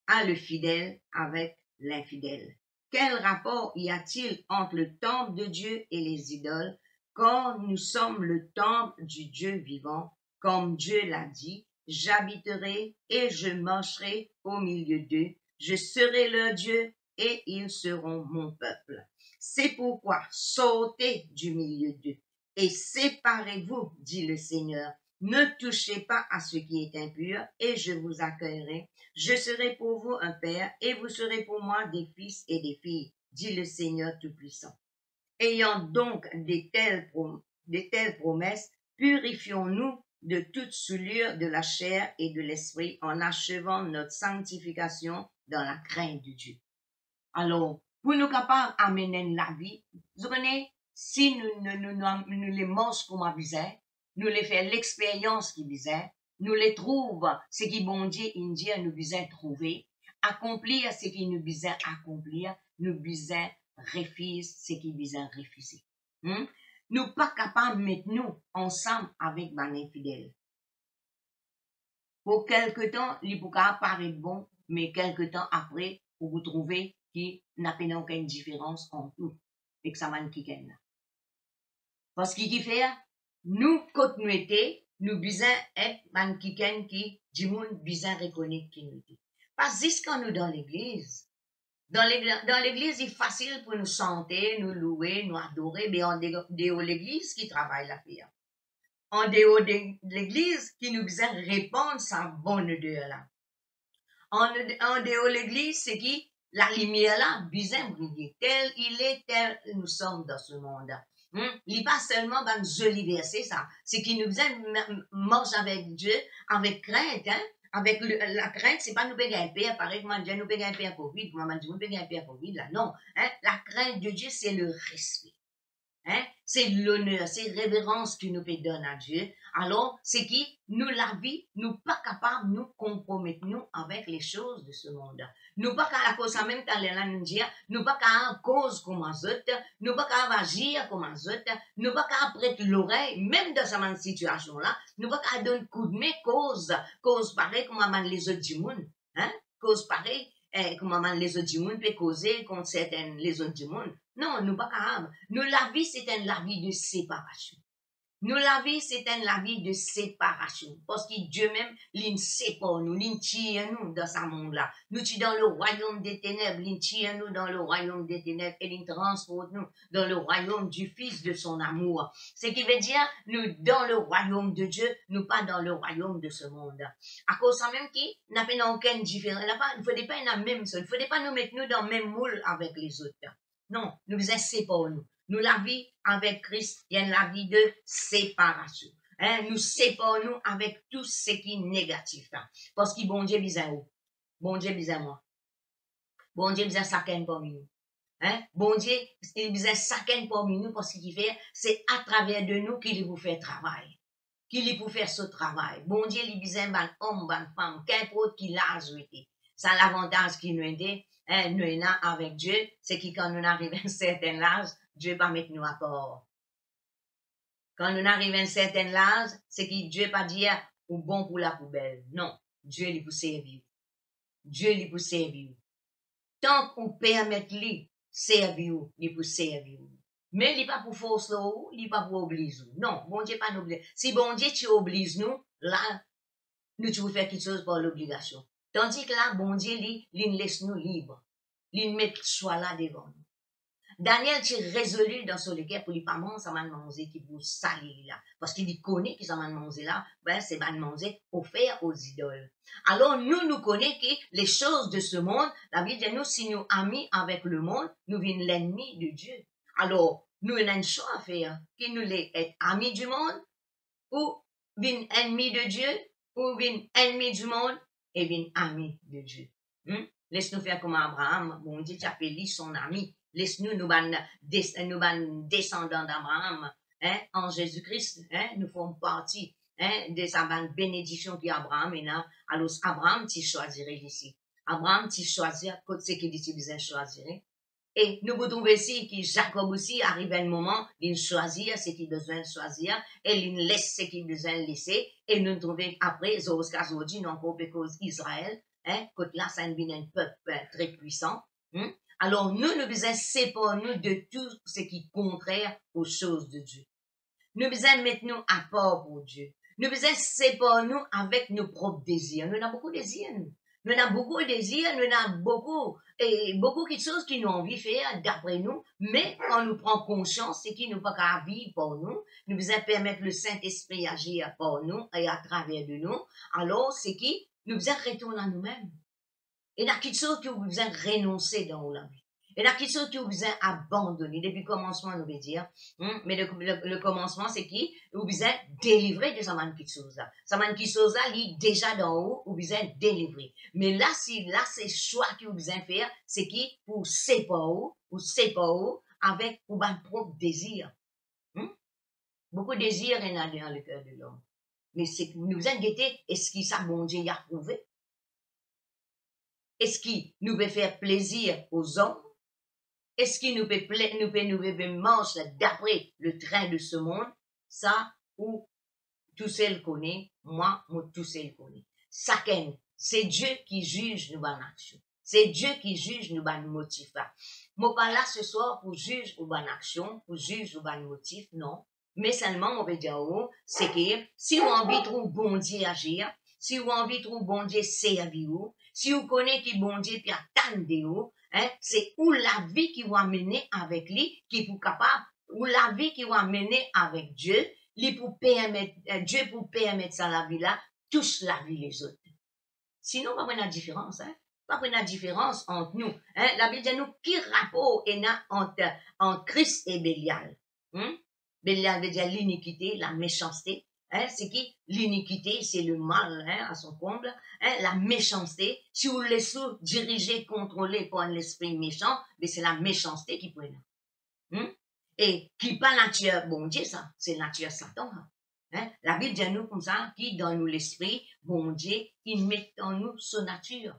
a le fidèle avec l'infidèle? Quel rapport y a-t-il entre le temple de Dieu et les idoles? Car nous sommes le temple du Dieu vivant, comme Dieu l'a dit, j'habiterai et je marcherai au milieu d'eux, je serai leur Dieu et ils seront mon peuple. C'est pourquoi sortez du milieu d'eux et séparez-vous, dit le Seigneur. Ne touchez pas à ce qui est impur et je vous accueillerai. Je serai pour vous un père et vous serez pour moi des fils et des filles, dit le Seigneur Tout-Puissant. Ayant donc de telles promesses, purifions-nous de toute souillure de la chair et de l'esprit en achevant notre sanctification dans la crainte de Dieu. Alors, pour nous capables d'amener la vie, vous connaissez, si nous les mangeons comme un bizarre, nous les faisons l'expérience qui bizarre, nous les trouvons ce qui bon Dieu indien nous bizarre trouver, accomplir ce qui nous bizarre accomplir, nous bizarre refuse ce qui bizarre refuser. Nous pas capables de mettre nous ensemble avec les infidèles. Pour quelque temps, il peut paraître bon, mais quelque temps après, vous vous trouvez qu'il n'a pas aucune différence entre nous et que ça m'a qui là. Parce qu'il fait, nous, quand nous étions, nous bisons être man qui du monde bisons reconnaître qui nous était. Parce que quand nous dans l'église, dans l'église, c'est facile pour nous chanter, nous louer, nous adorer, mais en dehors de l'église qui travaille la prière. En dehors de l'église qui nous besoin répondre sa bonne odeur là. En dehors de l'église, c'est qui la lumière là, besoin briller. Tel il est, tel nous sommes dans ce monde. Il n'est pas seulement dans joli verset ça. C'est qui nous besoin marche avec Dieu, avec crainte, avec la crainte, c'est pas nous payer un père, pareil que Dieu nous paye un père Covid, maman dit nous paye un père Covid là. Non, la crainte de Dieu, c'est le respect. C'est l'honneur, c'est révérence que nous donne à Dieu. Alors, c'est qui nous la vie, nous pas capables nous compromettre nous avec les choses de ce monde. Nous pas qu'à la cause en même temps les dire, nous pas qu'à cause comme les autres, nous pas qu'à agir comme les autres, nous pas qu'à prêter l'oreille, même dans cette situation là, nous pas qu'à donner coup de main cause pareil comme les autres du monde, cause pareil. Comment les autres du monde peuvent causer contre certaines les autres du monde. Non, nous pas capables. Nous, la vie, c'est la vie de séparation. Nous, la vie, c'est la vie de séparation. Parce que Dieu même, il sépare nous, il tire nous dans ce monde-là. Nous sommes dans le royaume des ténèbres, il tire nous dans le royaume des ténèbres et il transporte nous dans le royaume du Fils de son amour. Ce qui veut dire, nous, dans le royaume de Dieu, nous pas dans le royaume de ce monde. À cause de ça même qui n'a pas aucune différence. Il ne faudrait pas la même chose. Il ne faudrait pas nous mettre nous dans le même moule avec les autres. Non, nous nous séparons nous. Nous, la vie avec Christ, il y a la vie de séparation. Nous séparons avec tout ce qui est négatif. Parce que bon Dieu besoin où? Bon Dieu besoin moi. Bon Dieu besoin chacun parmi nous. Bon Dieu, il besoin chacun parmi nous parce qu'il fait, c'est à travers de nous qu'il vous fait travail. Qu'il vous fait ce travail. Bon Dieu, il besoin d'un homme, d'une femme, qu'importe qui l'a ajouté. Ça l'avantage qui nous aide. Nous là avec Dieu, c'est que quand nous arrivons à un certain âge, Dieu va mettre nous à part. Quand nous arrivons à un certain âge, c'est que Dieu va dire ou bon pour la poubelle. Non, Dieu lui pour servir. Dieu lui pour servir. Tant qu'on permet lui servir, lui pour servir. Mais il n'est pas pour forcer nous, il n'est pas pour obliger nous. Non, bon Dieu pas nous obliger. Si bon Dieu tu obliges nous, là, nous tu veux faire quelque chose par l'obligation. Tandis que là, bon Dieu, il laisse nous libres. Il met le choix là devant nous. Daniel t'est résolu dans son cœur pour lui pas manger, ça m'a manger qui vous salir là. Parce qu'il connaît que ça m'a manger là, ben, c'est m'a manger offert aux idoles. Alors, nous connaissons que les choses de ce monde, la Bible dit nous, si nous amis avec le monde, nous venons l'ennemi de Dieu. Alors, nous avons un choix à faire, que nous être amis du monde, ou venir ennemis de Dieu, ou venir ennemis du monde, et venir amis de Dieu. Laisse-nous faire comme Abraham, bon Dieu, tu appelles son ami. Laisse-nous, nous descendants d'Abraham, hein, en Jésus-Christ, hein, nous faisons partie, hein, de sa bénédiction qui Abraham est là. Alors, Abraham, tu choisirais ici. Abraham, tu choisirais, quand c'est qu'il dit, tu besoin choisir. Et nous pouvons trouver ici que Jacob aussi arrive à un moment, il choisit ce qu'il besoin de choisir, et il laisse ce qu'il besoin de laisser, et nous trouvons après, jusqu'à aujourd'hui, non pas parce Israël, hein, quand là, ça devient un peuple très puissant, hein. Alors, nous besoin séparer nous de tout ce qui est contraire aux choses de Dieu. Nous besoin mettre nous à part pour Dieu. Nous besoin séparer nous avec nos propres désirs. Nous avons beaucoup de désirs, nous. Nous avons beaucoup de désirs, nous avons beaucoup de choses qui nous ont envie de faire d'après nous, mais quand nous prenons conscience, c'est qu'il nous pas qu'à vivre pour nous, nous besoin permettre le Saint-Esprit agir pour nous et à travers de nous, alors c'est qui nous besoin retourner à nous-mêmes. Et il y a quelque chose que vous besoin renoncer dans la vie. Et il y a quelque chose que vous besoin abandonner. Depuis le commencement, nous veut dire. Mais le commencement, c'est qui? Vous besoin délivrer de sa manne quelque chose là. Sa manne quelque chose là, il déjà d'en haut, vous besoin délivrer. Mais là, c'est choix que vous besoin faire, c'est qui? Pour séparer, avec votre propre désir. Beaucoup de désirs il y a dans le cœur de l'homme. Mais c'est que nous besoin guetter, est-ce qu'il ça, mon Dieu, y a prouvé? Est-ce qu'il nous veut faire plaisir aux hommes? Est-ce qu'il nous veut manger d'après le train de ce monde? Ça, ou tout seul connaît, moi tout seul connaît. Chacun, c'est Dieu qui juge nos bonnes actions. C'est Dieu qui juge nos bonnes motifs. Moi, pas là ce soir pour juger nos bonnes actions, pour juger nos bonnes motifs, non. Mais seulement, on veut dire, c'est que si vous avez envie de bon Dieu agir, si vous avez envie de bon Dieu servir, si vous connaissez qui bon Dieu puis attendez-vous, hein, c'est où la vie qui va mener avec lui, qui est capable, ou la vie qui va mener avec Dieu, Dieu pour permettre ça la vie là, touche la vie les autres. Sinon, pas la différence, hein. Pas la différence entre nous. Hein. La Bible dit nous, qui rapport est là entre Christ et Bélial? Bélial veut dire l'iniquité, la méchanceté. Hein, c'est qui? L'iniquité, c'est le mal, hein, à son comble. Hein, la méchanceté, si vous laissez diriger, contrôler par l'esprit méchant, mais c'est la méchanceté qui prend là. Et qui pas nature, bon Dieu, ça, c'est nature Satan. Hein. La Bible dit nous comme ça, qui dans nous l'esprit, bon Dieu, il met en nous sa nature.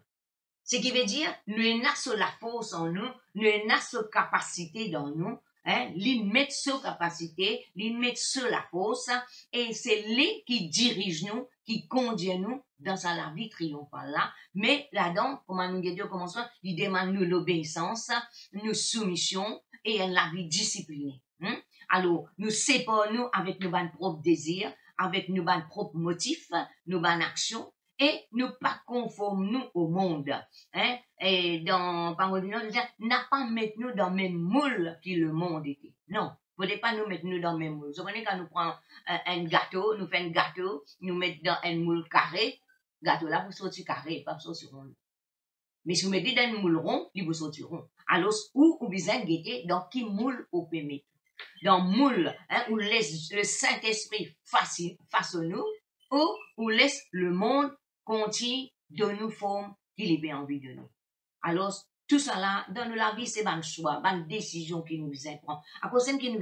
Ce qui veut dire, nous avons la force en nous, nous avons la capacité dans nous, hein, lui met sa capacité, lui met sur la force, et c'est lui qui dirige nous, qui conduit nous dans la vie triomphale là. Mais là-dedans, comme nous dit au commencement, il demande nous l'obéissance, nous soumission et la vie disciplinée. Alors, nous séparons nous avec nos propres désirs, avec nos propres motifs, nos actions, et nous pas conforme nous au monde, hein, et dans parole de Dieu, n'a pas mettre nous dans le même moule que le monde était. Non, vous ne pas nous mettre nous dans le même moule. Vous comprenez quand nous prenons un gâteau, nous faisons un gâteau, nous mettons dans un moule carré, gâteau là vous sortir carré, pas sortir rond. Mais si vous mettez dans un moule rond, il vous sortir rond. Alors où vous besoin guetter dans qui moule vous pouvez mettre. Dans moule, hein, où laisse le Saint-Esprit façonne nous, ou où laisse le monde continue de nous forme qu'il ait envie de nous. Alors, tout ça là, dans la vie, c'est un choix, une décision qui nous prend. À cause de qui nous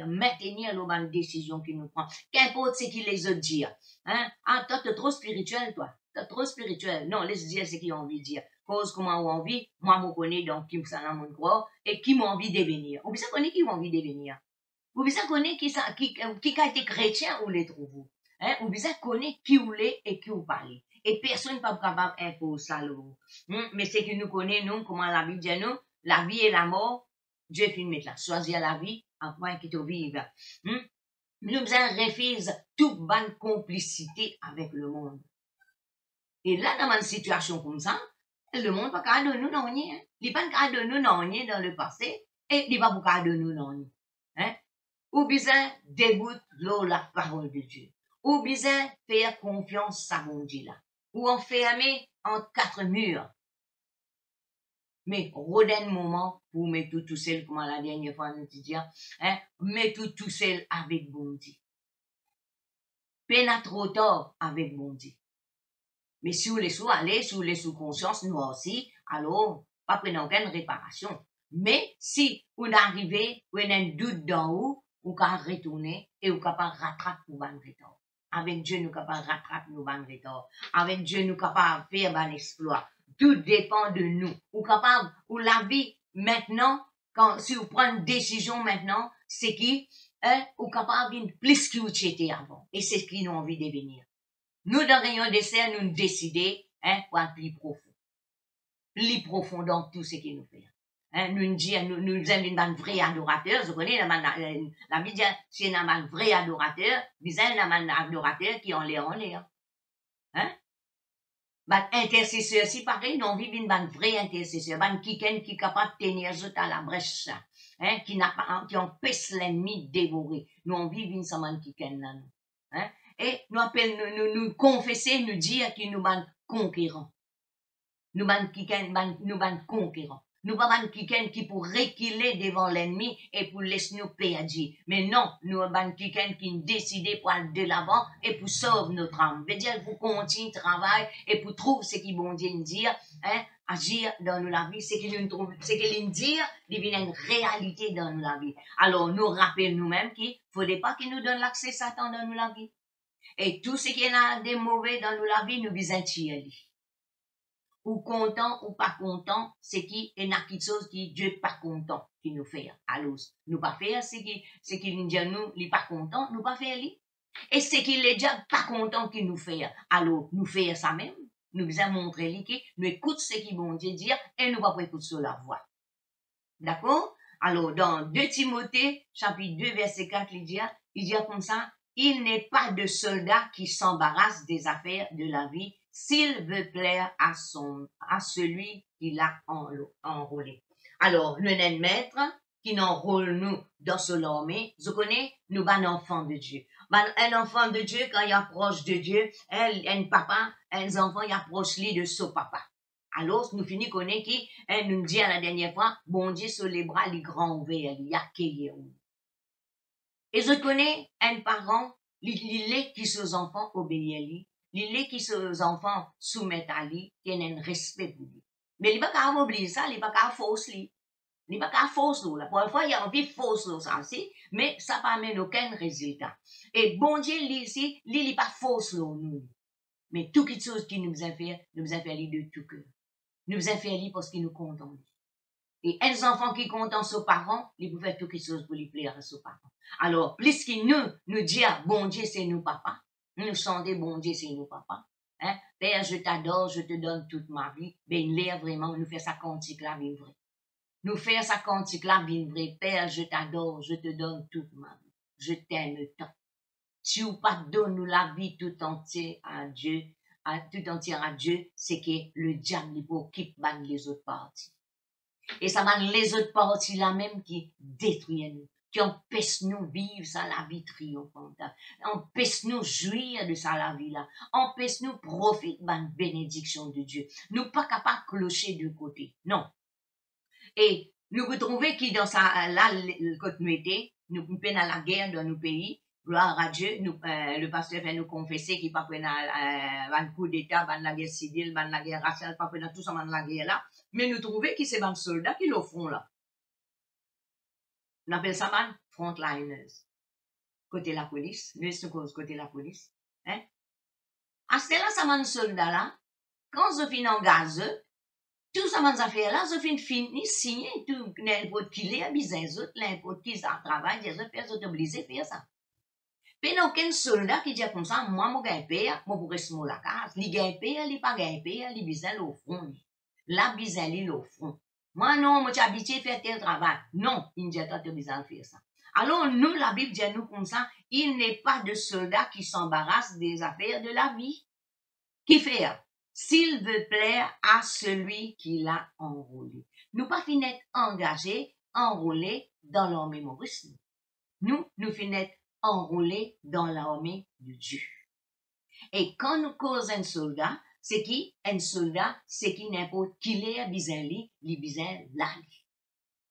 maintenir les bonnes décisions qui nous prend. Qu'importe ce qu'ils les autres disent. Hein? Ah, toi, t'es trop spirituel, toi. T'es trop spirituel. Non, laisse dire ce qu'ils ont envie de dire. Cause comment on a envie, moi, je connais donc qui me mon croix, et qui m'a envie de devenir. Vous savez connaître qui m'a envie de devenir. Vous savez connaître qui a été chrétien ou les trouve. Hein, vous besoin connaître qui vous l'êtes et qui vous parlez. Et personne n'est pas capable d'imposer ça. Mais c'est que nous connaissons, nous, comment la Bible dit nous, la vie et la mort, Dieu finit mettre là. Choisir la vie, afin qu'il te vive. Nous besoin refuser toute bonne complicité avec le monde. Et là, dans une situation comme ça, le monde n'est pas capable de nous non rien. Il n'est pas capable de nous non rien dans le passé. et il va vous garder nous non. Hein? Ou besoin déboute la parole de Dieu. Ou besoin faire confiance à mon Dieu là. Ou enfermer en 4 murs. Mais rodin moment pour mettre tout seul, comme la dernière fois nous dit, hein, mettre tout seul avec bon Dieu. Pas trop tard avec bon Dieu. Mais si vous les sous aller, si vous les sous conscience, nous aussi, alors, pas prendre aucune réparation. Mais si vous arrivez, vous avez un doute d'en haut, vous pouvez retourner et vous pouvez rattraper pour ban retard. Avec Dieu, nous pouvons rattraper nos ban retard. Avec Dieu, nous pouvons faire ban exploit. Tout dépend de nous. Ou capable, ou la vie maintenant, si vous prenez une décision maintenant, c'est qui, ou capable de plus que vous étiez avant. Et c'est ce qui nous a envie de devenir. Nous, dans Rayon Dessert, nous décidons, pour être plus profond dans tout ce qu'il nous fait. Nous sommes un vrai adorateur, vous connaissez, la Bible dit, c'est un vrai adorateur, c'est un adorateur qui en l'air. Intercesseur, si pareil, nous vivons un vrai intercesseur, qui est capable de tenir à la brèche, qui empêche l'ennemi de dévorer. Nous vivons ensemble qui est là, et nous confesser, nous dire que nous sommes conquérants. Nous sommes conquérants. Nous sommes quelqu'un qui pour reculer devant l'ennemi et pour laisser nous perdre. Mais non, nous sommes quelqu'un qui décide pour aller de l'avant et pour sauver notre âme. Veut dire pour continuer le travail et pour trouver ce qui bon Dieu nous dit, agir dans nous la vie, ce qu'il nous dit, devient une réalité dans nous la vie. Alors, nous rappelons nous-mêmes qu'il ne faudrait pas qu'il nous donne l'accès Satan dans nous la vie. Et tout ce qui est là de mauvais dans nous la vie, nous visons tirer. Ou content ou pas content, c'est qui est quelque chose qui Dieu pas content qui nous fait. Alors, nous pas faire ce qui nous dit nous, il pas content, nous pas faire lui. Et ce qu'il est déjà pas content qui nous fait. Alors, nous faire ça même, nous visons montrer lui que nous écoute ce qui bon Dieu dire et nous pas écouter sur la voix. D'accord? Alors, dans 2 Timothée, chapitre 2, verset 4, il dit comme ça, il n'est pas de soldat qui s'embarrasse des affaires de la vie s'il veut plaire à celui qui l'a enrôlé. Alors, nous sommes maître qui n'enrôle nous dans son armée. Vous connaissez, nous sommes un enfant de Dieu. Un enfant de Dieu, quand il approche de Dieu, un papa, un enfant, il approche lui de son papa. Alors, nous finissons connaître qui, nous dit à la dernière fois, bon Dieu sur les bras, les grands ouverts, il y a accueillir. Et je connais un parent, il est qui ses enfants obéissent à lui. Il est qui ses enfants soumettent à lui, qui a un respect pour lui. Mais il n'est pas qu'à oublier ça, il n'est pas qu'à force lui. Il n'est pas qu'à force lui. Pour une fois, il a envie de force lui, ça aussi, mais ça ne amène aucun résultat. Et bon Dieu, lui ici, lui, il n'est pas force nous. Mais toute chose qu'il nous a fait de tout cœur. Nous a fait lui parce qu'il nous compte en lui. Et les enfants qui comptent en ses parents, ils peuvent faire toute chose pour lui plaire à ses parents. Alors, plus qu'il nous dit, bon Dieu, c'est nous papa. Nous chantons, bon Dieu, c'est nous papa. Père, je t'adore, je te donne toute ma vie. Ben, l'air vraiment, nous fait ça cantique là, bien vrai. Nous faire ça cantique là, bien vrai. Père, je t'adore, je te donne toute ma vie. Je t'aime tant. Si vous pas donne nous la vie tout entière à Dieu, c'est que le diable, il occupe les autres parties. Et ça va les autres parties là même qui détruisent nous, qui empêchent nous vivre ça la vie triomphante, empêchent nous jouir de ça la vie là, empêchent nous profiter de la bénédiction de Dieu. Nous pas capables de clocher de côté, non. Et nous retrouvons qui dans ça là le côté nous était, nous sommes dans la guerre dans nos pays. Gloire à Dieu, le pasteur fait nous confesser qu'il pas prendre un coup d'état, la guerre civile, la guerre raciale, pas prendre tout ça dans la guerre là. Mais nous trouvons que c'est un soldat qui l'offront là. On appelle ça man frontliners. Côté la police, nous sommes côté la police. À ce là, ça man soldat là, quand je finis en gaz, tout ça man affaire là, je finis signer tout n'importe qui les abusés, n'importe qui ça travaille, les autres personnes sont obligées de faire ça. Mais il n'y a aucun soldat qui dit comme ça, moi, je gagne paye, moi, pour rester dans la case. Il gagne paye, il pas gagne paye, il bizarre au front. La bizarre, il au front. Moi, non, moi, j'ai habitué à faire tel travail. Non, il ne dit pas de bizarre faire ça. Alors, nous, la Bible dit à nous comme ça, il n'est pas de soldat qui s'embarrasse des affaires de la vie. Qui fait? S'il veut plaire à celui qui l'a enrôlé. Nous pas finir engagés enrôlés dans l'armée Maurice. Nous finissons enrôlés dans l'armée de Dieu. Et quand nous causons un soldat, c'est qui? Un soldat, c'est qui n'importe qui l'air bizarre, li bizarre là.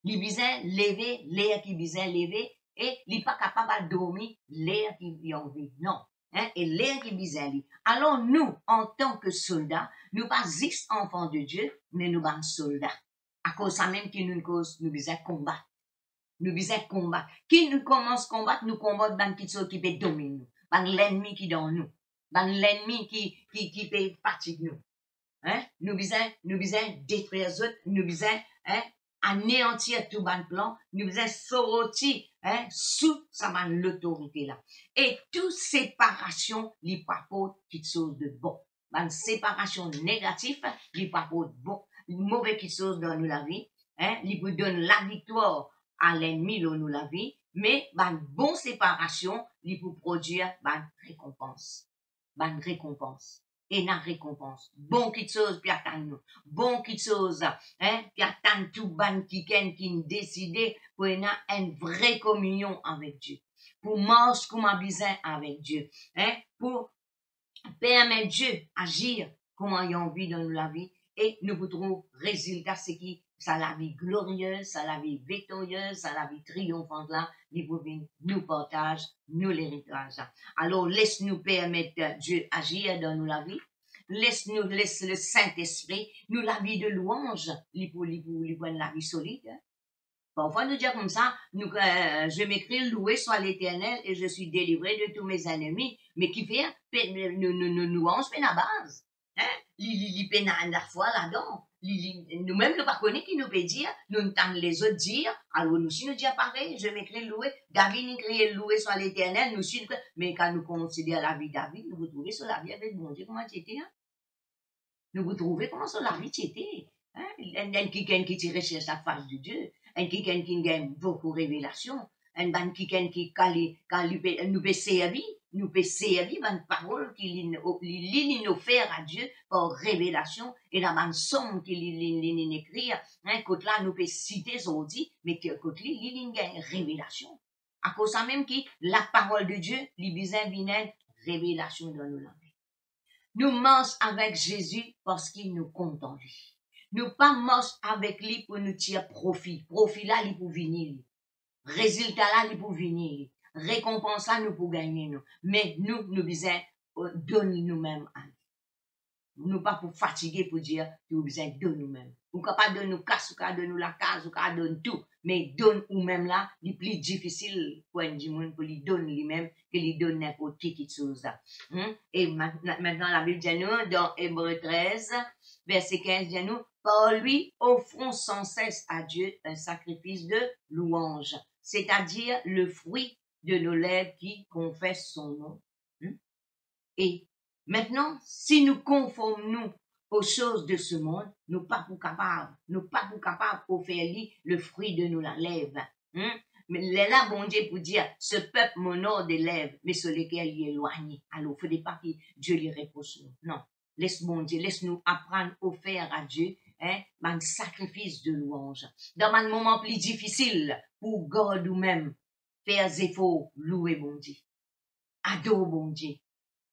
Li bizarre lever, l'air qui bizarre lever, et li pas capable de dormir, l'air qui vit en vie. Non. Hein? Et l'air qui bizarre. Alors nous, en tant que soldats, nous pas juste enfants de Dieu, mais nous sommes soldats. À cause ça même qui nous cause, nous besoin combattre. Nous besoin combattre. Qui nous commence à combattre, nous combattons dans quelque chose qui peut dominer nous. Dans l'ennemi qui est dans nous. Dans l'ennemi qui fait partie de nous. Hein? Nous besoin détruire les autres, nous besoin, hein, anéantir tout ban plan, nous besoin sortir, hein, sous sa l'autorité là. Et toute séparation, il pas quelque chose de bon. Ban séparation négative, il pas bon, mauvais quelque chose dans nous la vie, hein, il vous donne la victoire à l'ennemi dans nous la vie, mais ban bon séparation, il vous produire ban récompense. Ban récompense. Et la récompense. Bon quelque chose, puis attendre nous. Bon quelque chose, hein, puis attendre tout ban qui décidé pour avoir une vraie communion avec Dieu. Pour marcher comme un besoin avec Dieu. Hein, pour permettre Dieu agir comme il a envie dans la vie. Et nous voudrons résultat, c'est qui? Ça la vie glorieuse, ça la vie victorieuse, ça la vie triomphante là, nous partage, nous l'héritage. Alors, laisse-nous permettre Dieu agir dans nous la vie. Laisse le Saint-Esprit, nous la vie de louange, pour la vie solide. Parfois, nous dire comme ça, je m'écris loué soit l'Éternel et je suis délivré de tous mes ennemis. Mais qui fait, nous louange, mais la base. Hein? Li pena la foi là-dedans. Nous-mêmes, nous pas connaît qui nous peut dire, nous entendons les autres dire, alors nous aussi nous disons pareil, je m'écris loué, David nous criait loué soit l'Éternel, nous aussi, mais quand nous considérons la vie de David, nous vous trouvez sur la vie avec bon Dieu, comment tu étais, hein? Nous vous trouvez comment sur la vie tu étais, hein? Un qui tire sur sa face de Dieu, un qui gagne beaucoup de révélations, un ban qui nous peut servir, une parole qui lit nous faire à Dieu par révélation, et la bonne somme qui lit écrire, hein, côté là, nous peut citer son dit, mais côté là, il gagne révélation. À cause ça même qui, la parole de Dieu, les besoins viennent révélation dans nos langues. Nous marchons avec Jésus parce qu'il nous compte en lui. Nous pas marchons avec lui pour nous tirer profit. Profit là, il pour venir. Résultat là, il pour venir. Récompense là, nous pour gagner nous. Mais nous besoin donner nous-mêmes à lui. Nous pas pour fatiguer pour dire, nous besoin de nous-mêmes. Ou pas de nous casse, ou pas de nous la case, ou pas de tout. Mais donne ou même là, il est plus difficile pour un monde pour lui donner lui-même que lui donne n'importe qui chose. Et maintenant, la Bible dit nous, dans Hébreux 13, verset 15, dit nous, par lui, offrons sans cesse à Dieu un sacrifice de louange, c'est-à-dire le fruit de nos lèvres qui confessent son nom. Et maintenant, si nous conformons aux choses de ce monde, nous pas pour capables de faire le fruit de nos lèvres. Mais là, bon Dieu, pour dire, ce peuple m'honore des lèvres, mais sur lesquels il est éloigné. Alors, il ne faut pas que Dieu les repose. Non. Laisse bon Dieu, laisse-nous apprendre à faire à Dieu, un sacrifice de louange. Dans un moment plus difficile, pour God ou même, faire efforts, louer bon Dieu. Adore bon Dieu.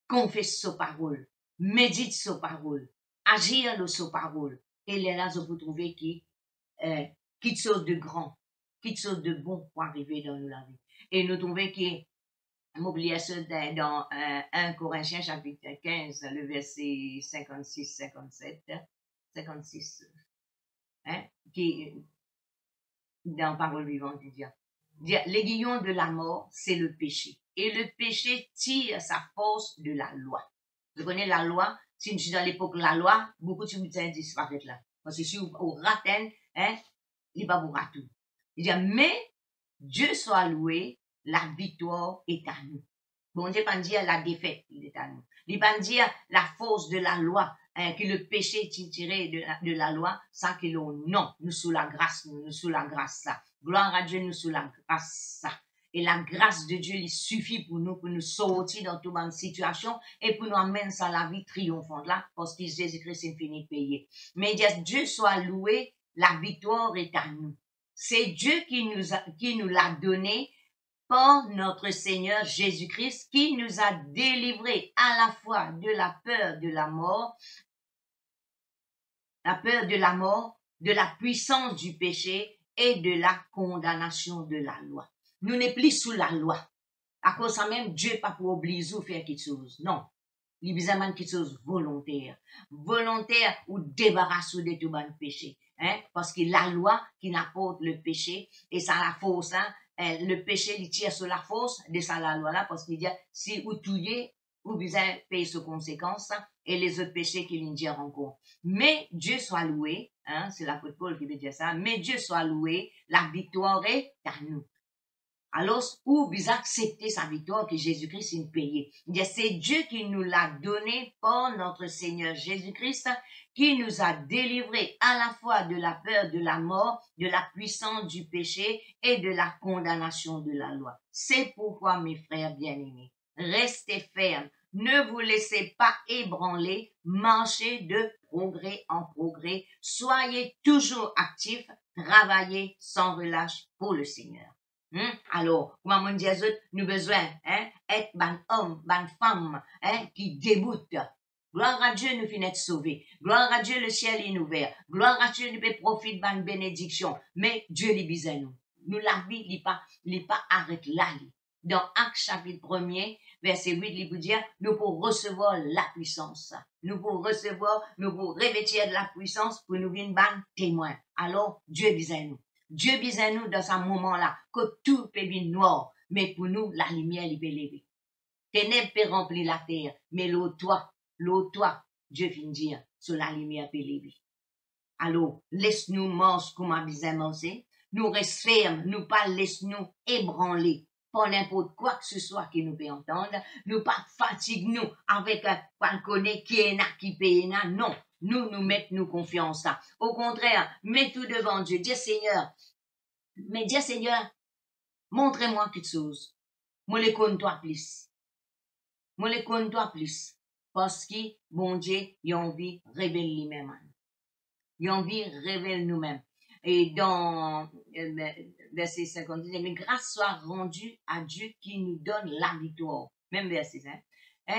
Confesse sa parole. Médite sa parole. Agir de sa parole. Et là, vous trouvez quelque chose de grand, quelque chose de bon pour arriver dans la vie. Et nous trouvons m'oubliez ça dans 1 Corinthiens chapitre 15, le verset 56, qui, dans Parole vivante, dit, l'aiguillon de la mort, c'est le péché. Et le péché tire sa force de la loi. Vous connaissez la loi? Si nous sommes dans l'époque de la loi, beaucoup de choses disparaissent là. Parce que si vous ratez, il va vous rater. Il dit, mais Dieu soit loué, la victoire est à nous. Bon Dieu, pas dire la défaite, il est à nous. Il va dire la force de la loi, que le péché est tiré de la loi, sans que non, nous sous la grâce, nous sous la grâce ça. Gloire à Dieu, nous sous la grâce ça. Et la grâce de Dieu, il suffit pour nous sortir dans toute bonne situation et pour nous amener à la vie triomphante là, parce que Jésus-Christ est fini de payer. Mais Dieu soit loué, la victoire est à nous. c'est Dieu qui nous l'a donné par notre Seigneur Jésus-Christ, qui nous a délivrés à la fois de la peur de la mort, de la puissance du péché et de la condamnation de la loi. Nous n'est plus sous la loi. À cause de ça même, Dieu pas pour obliger ou faire quelque chose. Non. Il y a quelque chose volontaire. Volontaire ou débarrasser de tout bon péché. Hein? Parce que la loi qui n'apporte le péché, et ça la force, hein? Le péché, il tire sur la force de ça la loi là, parce qu'il dit, si vous touillez, vous besoin payer ses conséquences, et les autres péchés qu'il y a encore. Mais Dieu soit loué, hein? C'est l'apôtre Paul qui veut dire ça, mais Dieu soit loué, la victoire est à nous. Alors, où vous acceptez sa victoire que Jésus-Christ a payé. C'est Dieu qui nous l'a donné par notre Seigneur Jésus-Christ, qui nous a délivrés à la fois de la peur de la mort, de la puissance du péché et de la condamnation de la loi. C'est pourquoi, mes frères bien-aimés, restez fermes, ne vous laissez pas ébranler, marchez de progrès en progrès, soyez toujours actifs, travaillez sans relâche pour le Seigneur. Alors, comment on dit à eux, nous besoin, être ban homme, ban femme, qui débute. Gloire à Dieu, nous finissons sauvés. Gloire à Dieu, le ciel est ouvert. Gloire à Dieu, nous pouvons profiter de la bénédiction. Mais Dieu les bise nous. Nous, la vie, il pas arrête là. Dans Actes chapitre 1er, verset 8, il vous dit, nous pouvons recevoir la puissance. Nous pouvons revêtir de la puissance pour nous venir ban témoin. Alors, Dieu bise nous. Dieu bise nous dans ce moment-là, que tout peut venir noir, mais pour nous, la lumière, il peut lever. Ténèbres peut remplir la terre, mais l'eau, toi, Dieu vient dire, sur la lumière peut lever. Alors, laisse-nous manger comme on disait manger, nous reste fermes, nous pas laisse-nous ébranler, pas n'importe quoi que ce soit qui nous peut entendre, nous pas fatigue-nous avec un connaît qui est là, qui paye là, non. Nous mettons confiance. Au contraire, mets tout devant Dieu. Dis Seigneur, montrez-moi quelque chose. Moi, les connais toi plus. Parce que, bon Dieu, il a envie de révéler lui-même. Il a envie de révéler nous-mêmes. Et dans verset 50, mais grâce soit rendue à Dieu qui nous donne la victoire. Même verset 5.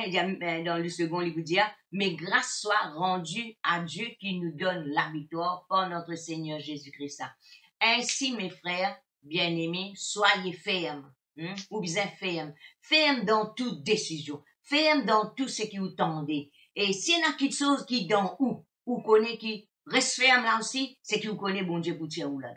Il y a, dans le second, il vous dit, mais grâce soit rendue à Dieu qui nous donne la victoire par notre Seigneur Jésus-Christ. Ainsi, mes frères bien-aimés, soyez fermes, ou bien fermes dans toute décision, fermes dans tout ce qui vous tendez. Et s'il y a quelque chose qui dans ou connaît qui reste ferme là aussi, c'est que vous connaissez bon Dieu pour tirer ou là.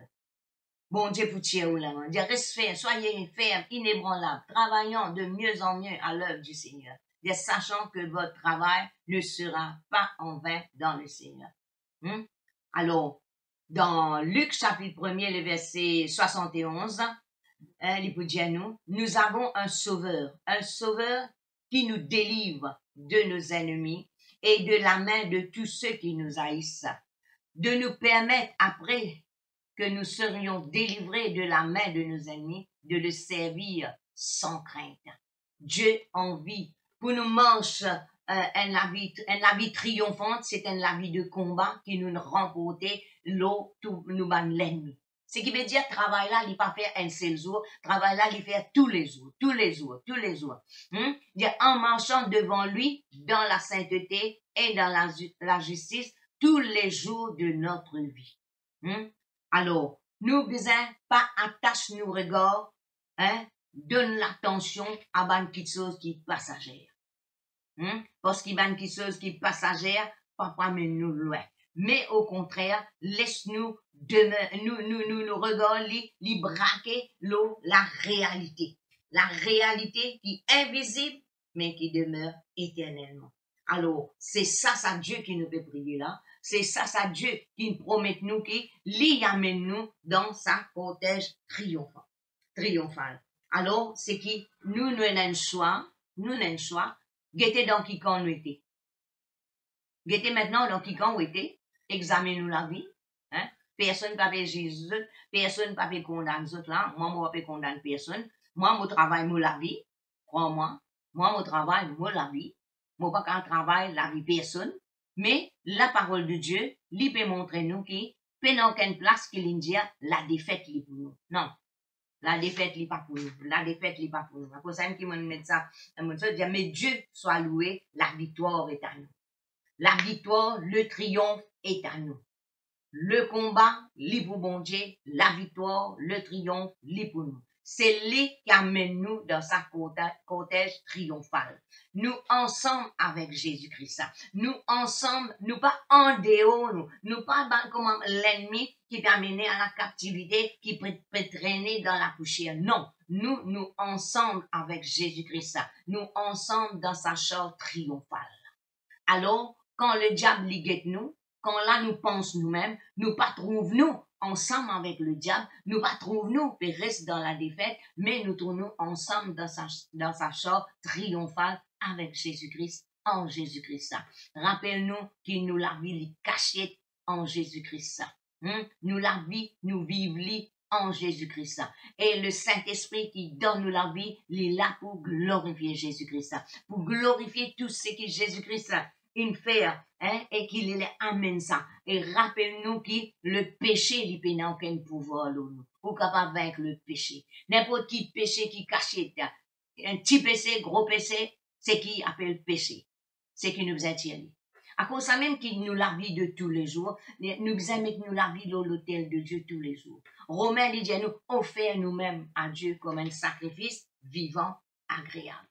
Bon Dieu pour tirer ou là. Reste ferme, soyez fermes, inébranlables, travaillant de mieux en mieux à l'œuvre du Seigneur. Sachant que votre travail ne sera pas en vain dans le Seigneur. Alors, dans Luc chapitre 1er, le verset 71, il peut dire nous avons un sauveur qui nous délivre de nos ennemis et de la main de tous ceux qui nous haïssent, de nous permettre, après que nous serions délivrés de la main de nos ennemis, de le servir sans crainte. Dieu en vie pour nous manche la vie triomphante, c'est la vie de combat qui nous remporte l'eau, tout nous ban l'ennemi. Ce qui veut dire, travail là, il pas faire un seul jour, travail là, il fait tous les jours. En marchant devant lui, dans la sainteté et dans la justice, tous les jours de notre vie. Alors, nous besoin pas attacher nos regards, donne l'attention à une petite chose qui est passagère. Parce qu'il y a une petite chose qui est passagère, papa mène nous loin. Mais au contraire, laisse-nous nous regarder, les braquer la réalité. La réalité qui est invisible, mais qui demeure éternellement. Alors, c'est ça Dieu qui nous fait prier là. C'est ça Dieu qui nous promet nous, qui l'y amène nous dans sa cortège triomphal. Alors, c'est qui nous n'avons un choix, guettez dans qui camp nous était. Guettez maintenant dans qui camp nous était, examinez-nous la vie, personne ne peut Jésus, personne ne peut condamner les autres là, moi, je ne peux condamner personne, moi, mon travail, moi, la vie, crois-moi, moi, mon travail, moi, la vie, moi, pas qu'un travail, la vie, personne, mais la parole de Dieu, lui peut montrer nous qui pas dans aucune place qui dit la défaite est pour nous. Non. La défaite n'est pas pour nous. La défaite n'est pas pour nous. Pour ça, qui m'ont mis ça, dit, mais Dieu soit loué, la victoire est à nous. La victoire, le triomphe est à nous. Le combat, li pour bon Dieu, la victoire, le triomphe, li pour nous. C'est lui qui amène nous dans sa cortège triomphal. Nous ensemble avec Jésus-Christ. Nous ensemble, nous pas en dehors, nous pas comme l'ennemi qui peut amener à la captivité, qui peut traîner dans la poussière. Non, nous ensemble avec Jésus-Christ. Nous ensemble dans sa charte triomphale. Alors, quand le diable ligue nous, quand là nous pensons nous-mêmes, nous pas trouvons nous ensemble avec le diable, nous pas trouvons nous et reste dans la défaite, mais nous tournons ensemble dans sa charte triomphale avec Jésus-Christ, en Jésus-Christ. Rappelle-nous qu'il nous la vie cachée en Jésus-Christ. Nous la vie, nous vivons en Jésus-Christ. Et le Saint-Esprit qui donne nous la vie, il est là pour glorifier Jésus-Christ. Pour glorifier tout ce que Jésus-Christ il fait, et qu'il amène ça. Et rappelle-nous que le péché, il n'a aucun pouvoir, ou capable de vaincre le péché. N'importe qui péché qui cache, un petit péché, gros péché, c'est qui appelle péché. C'est qui nous attire. À cause ça même qui nous la vie de tous les jours, nous aimons nous la vie dans l'autel de Dieu tous les jours. Romains dit, nous offrir nous-mêmes à Dieu comme un sacrifice vivant, agréable,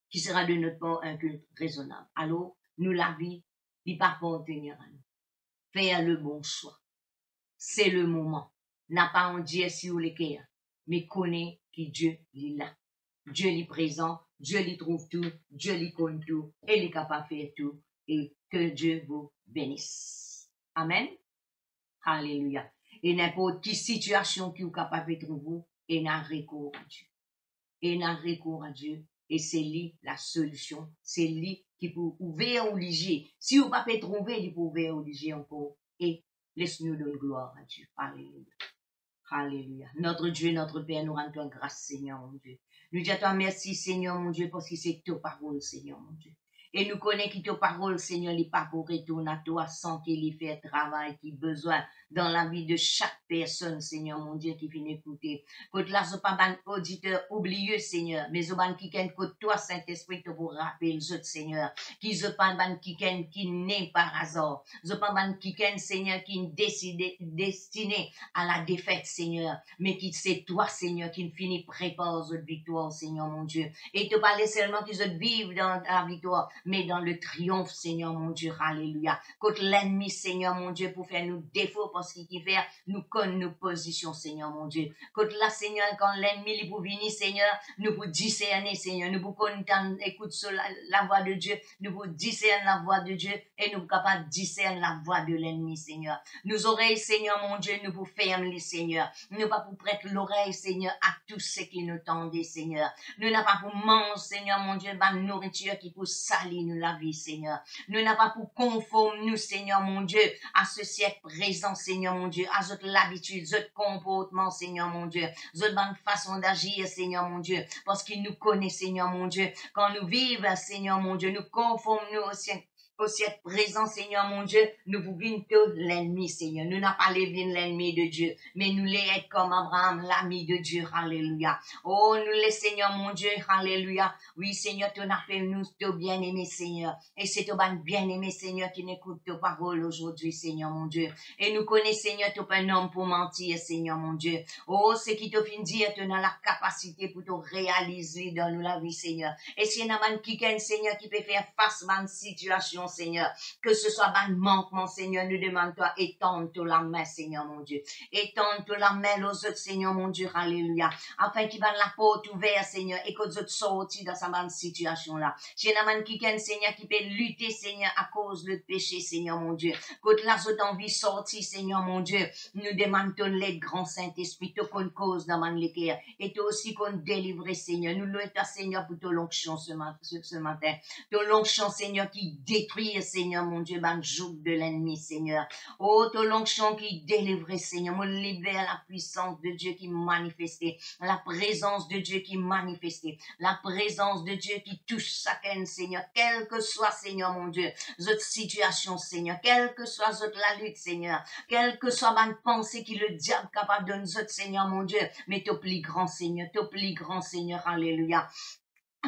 qui sera de notre part un culte raisonnable. Alors, nous la vie, il pas appartenir à nous. Faire le bon choix. C'est le moment. N'a pas en dire si vous le cœur, mais connaît que Dieu est là. Dieu est présent, Dieu lui trouve tout, Dieu lui connaît tout, et il est capable de faire tout, et que Dieu vous bénisse. Amen. Alléluia. Et n'importe quelle situation qui est capable de trouver, et n'a recours à Dieu. Et n'a recours à Dieu. Et c'est lui la solution. C'est lui qui peut ouvrir au liger. Si vous ne pouvez pas trouver, il peut ouvrir au liger encore. Et laisse-nous donner gloire à Dieu. Alléluia. Alléluia. Notre Dieu, notre Père, nous rendons grâce, Seigneur, mon Dieu. Nous disons toi merci, Seigneur, mon Dieu, parce que c'est ta parole, Seigneur, mon Dieu. Et nous connaissons que ta parole, Seigneur, n'est pas pour retourner à toi sans qu'il y fait travail qui besoin dans la vie de chaque personne, Seigneur, mon Dieu, qui finit d'écouter. Côte là, ce pas un auditeur oublieux, Seigneur, mais ce pas qui ken côte toi, Saint-Esprit, te pour rappeler les autres, Seigneur, qui ce pas un qui ken qui naît par hasard, ce pas un qui ken, Seigneur, qui est destiné à la défaite, Seigneur, mais qui c'est toi, Seigneur, qui finit prépare cette victoire, Seigneur, mon Dieu, et te parler seulement qu'ils se vivent dans la victoire, mais dans le triomphe, Seigneur, mon Dieu, alléluia. Contre l'ennemi, Seigneur, mon Dieu, pour faire nous défaut, parce qu'il fait, nous connaît nos positions, Seigneur, mon Dieu. Contre là, Seigneur, quand l'ennemi, il pour venir, Seigneur, nous pour discerner, Seigneur, nous pour écouter la voix de Dieu, nous pour discerner la voix de Dieu, et nous capables de discerner la voix de l'ennemi, Seigneur. Nos oreilles, Seigneur, mon Dieu, nous pour fermer, Seigneur. Nous pas pour prêter l'oreille, Seigneur, à tous ceux qui nous tendent, Seigneur. Nous n'avons pas pour manger, Seigneur, mon Dieu, la nourriture qui pour salir nous la vie, Seigneur. Nous n'avons pas pour conformer nous, Seigneur, mon Dieu, à ce siècle présent, Seigneur, mon Dieu, à cette l'habitude, ce comportement, Seigneur, mon Dieu, cette bonne façon d'agir, Seigneur, mon Dieu, parce qu'il nous connaît, Seigneur, mon Dieu. Quand nous vivons, Seigneur, mon Dieu, nous conformons nous au siècle présent, Seigneur, mon Dieu, nous vous vîmes tout l'ennemi, Seigneur. Nous n'avons pas les vignes l'ennemi de Dieu, mais nous les être comme Abraham, l'ami de Dieu, alléluia. Oh, nous les, Seigneur, mon Dieu, alléluia. Oui, Seigneur, tu as fait nous, ton bien-aimé, Seigneur. Et c'est ton bien-aimé, Seigneur, qui n'écoute tes paroles aujourd'hui, Seigneur, mon Dieu. Et nous connaissons, Seigneur, tu es un homme pour mentir, Seigneur, mon Dieu. Oh, ce qui te fait dire, tu as la capacité pour te réaliser dans nous la vie, Seigneur. Et si y a un qui Seigneur, qui peut faire face à une situation, Seigneur, que ce soit un manquement, Seigneur, nous demandons toi, étends-toi la main, Seigneur, mon Dieu. Étends-toi la main aux autres, Seigneur, mon Dieu, alléluia. Afin qu'il va la porte ouverte, Seigneur, et que les autres sortent dans sa bonne situation-là. J'ai un man qui Seigneur, qui peut lutter, Seigneur, à cause du péché, Seigneur, mon Dieu. Quand la autres envie sortir, Seigneur, mon Dieu, nous demandons l'aide, grand Saint-Esprit, te qu'on cause dans mon l'équerre, et toi aussi qu'on délivre, Seigneur. Nous louons ta, Seigneur, pour ton l'onction ce matin. Ton l'onction, Seigneur, qui détruit détruire, Seigneur, mon Dieu, ban joug de l'ennemi, Seigneur. Oh, ton l'onction qui délivre, Seigneur, me libère la puissance de Dieu qui manifestait, la présence de Dieu qui manifestait, la présence de Dieu qui touche chacun, Seigneur, quel que soit, Seigneur, mon Dieu, votre situation, Seigneur, quelle que soit votre la lutte, Seigneur, quelle que soit ma pensée qui le diable capable de nous autres, Seigneur, mon Dieu, mais ton plus grand, Seigneur, alléluia.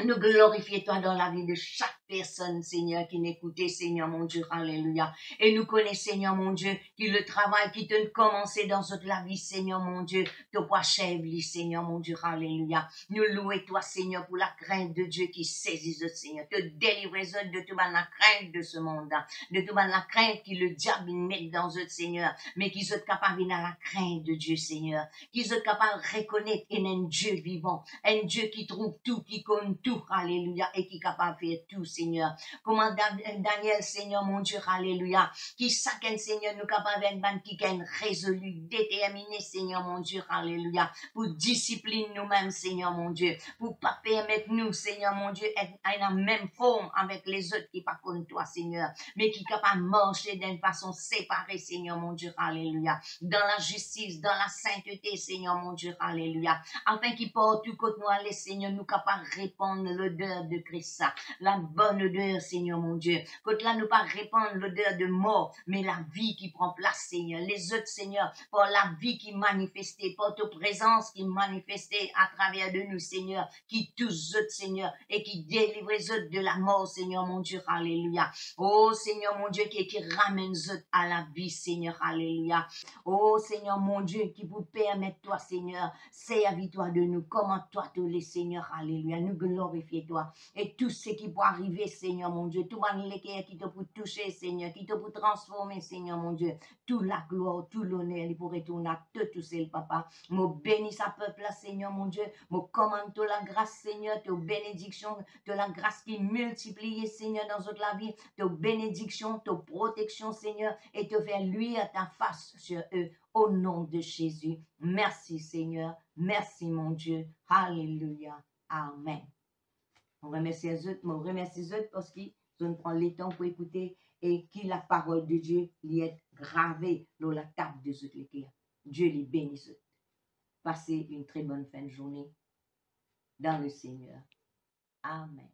Nous glorifions toi dans la vie de chaque personne, Seigneur, qui n'écoutait, Seigneur, mon Dieu, alléluia. Et nous connaissons, Seigneur, mon Dieu, qui le travail qui te commencé dans toute la vie, Seigneur, mon Dieu, te achève, Seigneur, mon Dieu, alléluia. Nous louons toi, Seigneur, pour la crainte de Dieu qui saisit, Seigneur, te délivrer de toute la crainte de ce monde, de toute la crainte qui le diable met dans eux, Seigneur, mais qui sont capables dans la crainte de Dieu, Seigneur, qui sont capables de reconnaître qu'il y a un Dieu vivant, un Dieu qui trouve tout, qui connaît tout, alléluia, et qui est capable de faire tout, Seigneur. Comment Daniel, Seigneur, mon Dieu, alléluia, qui chacun, Seigneur, nous capable d'être qui est résolu, déterminé, Seigneur, mon Dieu, alléluia, pour discipliner nous-mêmes, Seigneur, mon Dieu, pour pas permettre nous, Seigneur, mon Dieu, être en la même forme avec les autres qui pas comme toi, Seigneur, mais qui est capable de marcher d'une façon séparée, Seigneur, mon Dieu, alléluia, dans la justice, dans la sainteté, Seigneur, mon Dieu, alléluia, afin qu'il porte tout côté nous aller, Seigneur, nous capables de répandre l'odeur de Christ, la bonne odeur, Seigneur, mon Dieu, côté là, nous pas répandre l'odeur de mort, mais la vie qui prend place, Seigneur, les autres, Seigneur, pour la vie qui manifestait, pour ta présence qui manifestait à travers de nous, Seigneur, qui touche autres, Seigneur, et qui délivre les autres de la mort, Seigneur, mon Dieu, alléluia. Oh, Seigneur, mon Dieu, qui ramène les autres à la vie, Seigneur, alléluia. Oh, Seigneur, mon Dieu, qui vous permet, toi, Seigneur, servir-toi de nous, commande-toi tous les Seigneur, alléluia, nous glorifions toi, et tout ce qui peut arriver, Seigneur, mon Dieu, tout le qui te peut toucher, Seigneur, qui te peut transformer, Seigneur, mon Dieu, toute la gloire, tout l'honneur, il pourrait retourner à te toucher, le papa, me bénis sa peuple, là, Seigneur, mon Dieu, me commande toi la grâce, Seigneur, te bénédiction, de la grâce qui multiplie, Seigneur, dans toute la vie, te bénédiction, te protection, Seigneur, et te faire luire ta face sur eux, au nom de Jésus. Merci, Seigneur, merci, mon Dieu, alléluia, amen. On remercie les autres parce qu'ils prennent le temps pour écouter et que la parole de Dieu lui est gravée dans la table de ceux qui Dieu les bénisse. Passez une très bonne fin de journée dans le Seigneur. Amen.